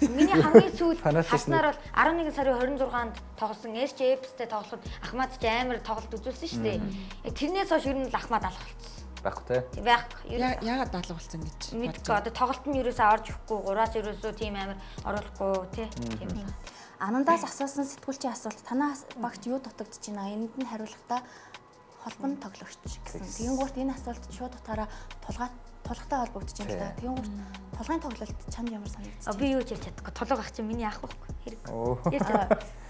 Миний хамгийн сүүл хаснаар бол 11 сарын 26-нд тоглосон SJF-тэй тоглоход Ахмад ч амар тоглолт үзүүлсэн шүү дээ. Тэрнээс хойш ер нь Ахмад алах болсон. Байхгүй тийм. Байхгүй. Яагаад даалга болсон гэж мэдгүй. Одоо тоглолт нь ерөөсөө орж ирэхгүй, 3-аас ерөөсөө тийм амар оруулахгүй тийм л. Анандаас асуусан сэтгүүлчийн асуулт танаас багт юу дутагдж байна? Энд нь хариулахдаа холбон тоглогч гэсэн. Тэгэнгүүт энэ асуулт шууд утгаараа тулгатай холбогдож байна л да. Тэгэнгүүт тулгын тоглолт чамд ямар санагдчих? Би юу ч хэлж чадахгүй. Тулга ах чинь миний ах байхгүй. Хэрэг.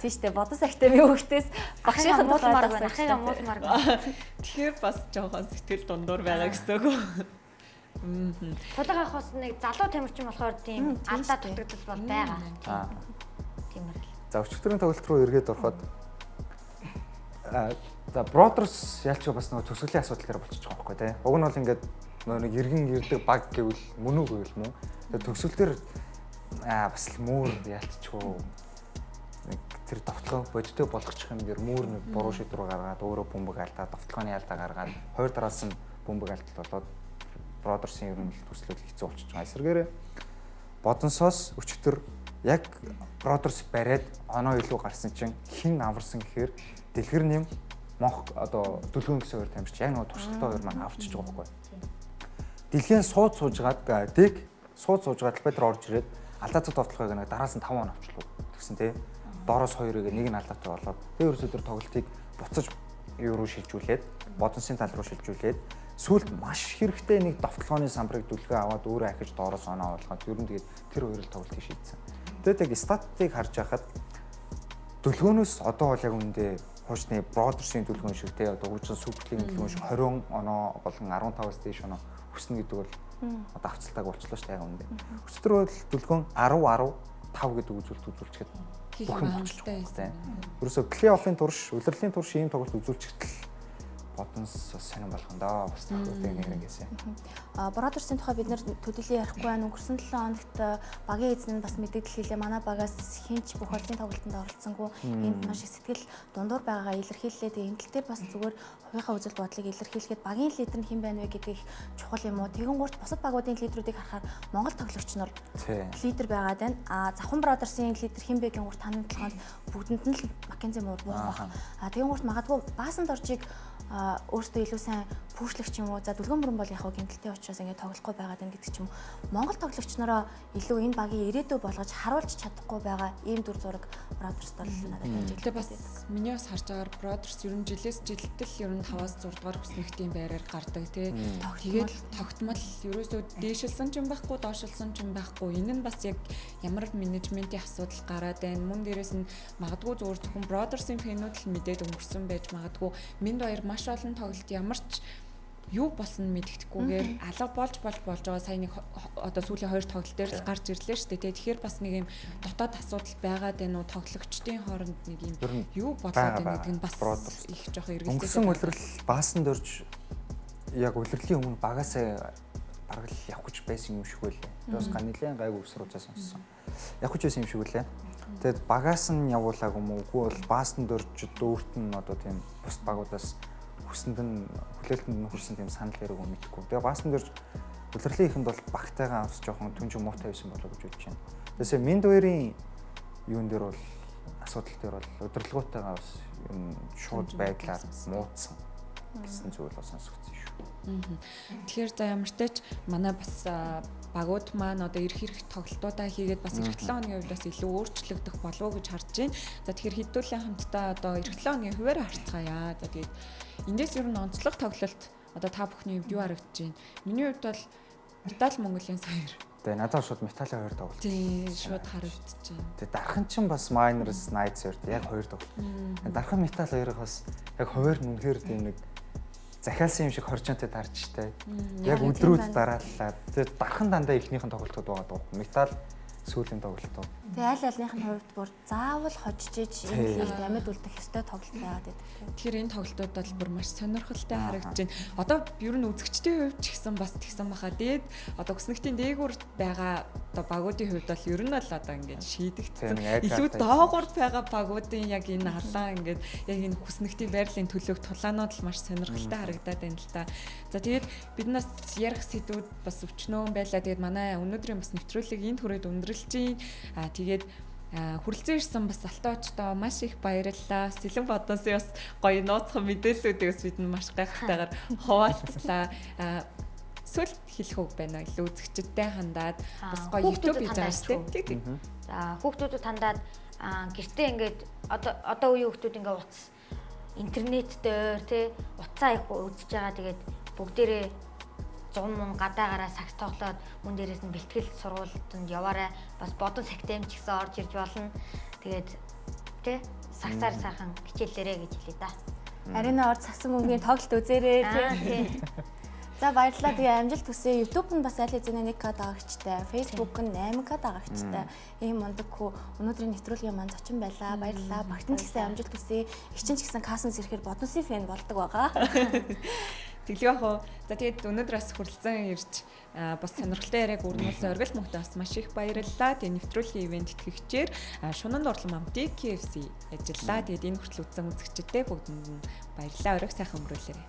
Тийм шүү дээ. Бодос ахтай би хөвгтөөс багшийн муулмаар байна. Ахыгаа муулмаар байна. Тэгэхээр бас жоохон сэтгэл дундуур байгаа гэсэн үг. Тулга ахаас нэг залуу тамирчин болохоор тийм алдаа дутагдал бол байгаа. Тиймэр л. За өчигдрийн тоглолт руу эргээд ороход за Brothers ялч бас нөгөө төсвөлийн асуудал дээр болчихж байгаа байхгүй тий. Уг нь бол ингээд нэг иргэн ирдэг баг гэвэл мөн үү гэвэл мөн. Тэгээ төсвөлтөр бас л муур ялцчихгүй нэг тэр товтлоо бодиттой болгочих юм дээр муур нэг буруу шийдвэр гаргаад өөрөө бөмбөг алдаад товтлооны алдаа гаргаад хоёр дараас нь бөмбөг алдалт болоод Brothers-ийн ер нь төслөл хэцүү болчихж байгаа. Эсвэргээрээ бодонсоос өчигдөр яг Brothers бариад оноо илүү гарсан чинь хэн аварсан гэхээр дэлгэр нэм Монх одоо дүлгэн гэсэн хоёр тамирч яг нөгөө туршлагатай хоёр маань авчиж байгаа байхгүй. Дэлхийн сууд суужгаад дэг сууд суужгаад талбай дээр орж ирээд алдаатай товтлохыг нэг дараас нь 5 он авчлаа гэсэн тий. Доороос хоёрыг нэг нь алдаатай болоод тэр ерөөсөө тэр тоглолтыг буцаж юу руу шилжүүлээд бодонсын тал руу шилжүүлээд сүүлд маш хэрэгтэй нэг товтлооны самбарыг дүлгээ аваад өөрөө ахиж доороос оноо оруулгаад ер нь тэгээд тэр хоёр л тоглолтыг шийдсэн. Тэгээд яг статистикийг харж байхад дүлгөөнөөс одоо бол яг үндэ хуучны Brothers-ийн дүлгөөн шиг те одоо хуучин Суперлигийн дүлгөөн шиг 20 оноо болон 15-аас дээш оноо хүснэ гэдэг бол одоо авцалтайг болчихлоо шүү дээ яг үндэ. Өчтөр бол дүлгөөн 10-15 гэдэг үзүүлэлт үзүүлчихэд бүх юм болчихлоо тийм. Ерөөсө плей-оффын турш, улирлын турш ийм тоглолт үзүүлчихтэл Бодонс бас сонирн болгондоо бас тохиолдсон нэгээс. Brothers-ийн тухай бид нэр төдийлөн ярихгүй байна. Өнгөрсөн 7 хоногт багийн эзэн нь бас мэдээлэл хийлээ. Манай багаас хинч бүх холын тоглолтод оролцсонгүй. Энд маш их сэтгэл дундуур байгаагаа илэрхийллээ. Тэгээ энэ тал дээр бас зүгээр хувийнхаа үзэл бодлыг илэрхийлэхэд багийн лидер нь хэн байна вэ гэдгийг чухал юм уу? Тэгэнгүүт бусад багуудын лидерүүдийг харахаар Монгол тоглогч нар лидер байгаад байна. Завхан Brothers-ийн лидер хэн бэ гэнгүүт таны толгойд бүгдэнд нь л Маккензи муур буух байна. Тэгэнгүүт магадгүй баасан доржийг өөртөө илүү сайн пүүшлэгч юм уу за дүлгэн бүрэн бол яг гэмтэлтэй учраас ингээд тоглохгүй байгаад байна гэдэг ч юм. Монгол тоглогч нараа илүү энэ багийн ирээдүй болгож харуулж чадахгүй байгаа ийм дүр зураг Brothers бол надад ажиглаж байна. Бас миний бас харж байгаагаар Brothers ер нь жилээс жилтэл ер нь 5-аас 6 дугаар хүснэгтийн байраар гардаг тий. Тэгээд тогтмол ерөөсөө дээшилсэн ч юм байхгүй доошилсан ч юм байхгүй. Энэ нь бас яг ямар менежментийн асуудал гараад байна. Мөн дээрээс нь магадгүй зөвхөн зөвхөн Brothers-ийн фэнүүд л мэдээд өнгөрсөн байж магадгүй. Минь баяр маш олон тоглолт ямар ч юу болсон мэддэхгүйгээр алга болж байгаа сая нэг одоо сүүлийн 2 тоглолт дээр л гарч ирлээ шүү дээ. Тэгэхээр бас нэг юм дотоод асуудал байгаад байна уу тоглогчдын хооронд нэг юм юу болоод байна гэдэг нь бас их жоох эргэлзээ. Өнгөрсөн улирал баасан дөрж яг улирлын өмнө багасаа бараг л явах гэж байсан юм шиг байлээ. Бас ганилын гайгүй өсрүүцээ сонссон. Явах гэж байсан юм шиг байлээ. Тэгэд багаас нь явуулаагүй юм уу? Үгүй бол баасан дөрж дүүрт нь одоо тийм бус багуудаас хүсэнд нь хүлээлтэнд нь хүрсэн тийм санал хэрэггүй мэдхгүй. Тэгээ баасан дөрж улирлын ихэнд бол багтайгаа авс жоохон түнж муутай байсан болоо гэж бодож байна. Тэсээ Минд хоёрын юун дээр бол асуудал дээр бол удирдлагуудтайгаа бас шууд байдлаар муудсан гэсэн зүйл бол сонсогдсон шүү. Тэгэхээр за ямар ч тач манай бас багууд маань одоо ирэх тоглолтуудаа хийгээд бас эх 7 хоногийн хувьд бас илүү өөрчлөгдөх болов уу гэж харж байна. За тэгэхээр хэдүүлэн хамтдаа одоо эх 7 хоногийн хуваараа харцгаая. За тэгээд эндээс ер нь онцлог тоглолт одоо та бүхний хувьд юу харагдаж байна? Миний хувьд бол Метал Монголын саяар. Тэгээ надад шууд Металын 2 тоглолт. Тийм шууд харагдаж байна. Тэгээ дархан чинь бас Miners Knights 2 яг 2 тоглолт. Дархан Метал 2-ыг бас яг хуваар нь үнэхээр тийм нэг захиалсан юм шиг хоржонтой тарж штэ. Яг өдрүүд дарааллаа. Тэгээ дархан дандаа ихнийхэн тоглолтууд байгаа даа. Метал сүүлийн тоглолтууд. Тэгээ аль альныхын хувьд бүр заавал хожиж энэ лигт амьд үлдэх ёстой тоглолт байгаад байдаг. Тэгэхээр энэ тоглолтууд бол бүр маш сонирхолтой харагдаж байна. Одоо ер нь үзэгчдийн хувьд ч гэсэн бас тэгсэн баха. Дээд одоо хүснэгтийн дээгүүр байгаа одоо багуудын хувьд бол ер нь л одоо ингээд шийдэгдсэн. Илүү доогуур байгаа багуудын яг энэ халаан ингээд яг энэ хүснэгтийн байрлалын төлөв тулаанууд л маш сонирхолтой харагдаад байна л та. За тэгээд биднээс ярих сэдвүүд бас өвчнөө байлаа. Тэгээд манай өнөөдрийн бас нэвтрүүлэг энэ түрээд өндөрлж байна. Тэгээд хүрэлцэн ирсэн бас алтаочдоо маш их баярлалаа. Сэлэн бодносын бас гоё нууцхан мэдээллүүдийг бас бид маш гайхалтайгаар хуваалцлаа. Сүлд хэлэх үг байна уу? Илүү үзэгчдтэй хандаад бас гоё YouTube хийж байгаа шүү дээ. За хүүхдүүдэд хандаад гэртээ ингээд одоо үеийн хүүхдүүд ингээд утас интернет дээр тий утсаа их үзэж байгаа. Тэгээд бүгдээрээ 100 гадаагаараа сакс тоглоод мөн дээрээс нь бэлтгэл сургуультанд яваарай. Бас бодон сагтайм ч гэсэн орж ирж болно. Тэгээд тий саксаар сайхан хичээлээрэй гэж хэлээ да. Арина орж сагсан бөмбөгийн тоглолт үзээрэй тий. За баярлалаа. Тэгээ амжилт хүсье. YouTube нь бас аль хэзээ 1K дагагчтай, Facebook нь 8K дагагчтай. Ийм мундаг хүү өнөөдрийн нэвтрүүлгийн маань зочин байлаа. Баярлалаа. Багтан ч гэсэн амжилт хүсье. Эгчин ч гэсэн Каснс ирэхээр бодносын фэн болдог байгаа. Тэглэв ах уу. За тэгээд өнөөдрөөс хүрэлцэн ирж бас сонирхолтой яриаг өрнүүлсэн Оргил мөнхтэй бас маш их баярлалаа. Тэгээд нэвтрүүлгийн ивент тэтгэгчээр Шунанд орлон Мамти KFC ажиллаа. Тэгээд энэ хүртэл үзсэн үзэгчдээ бүгдэнд нь баярлалаа. Оройг сайхан өнгөрүүлээрэй.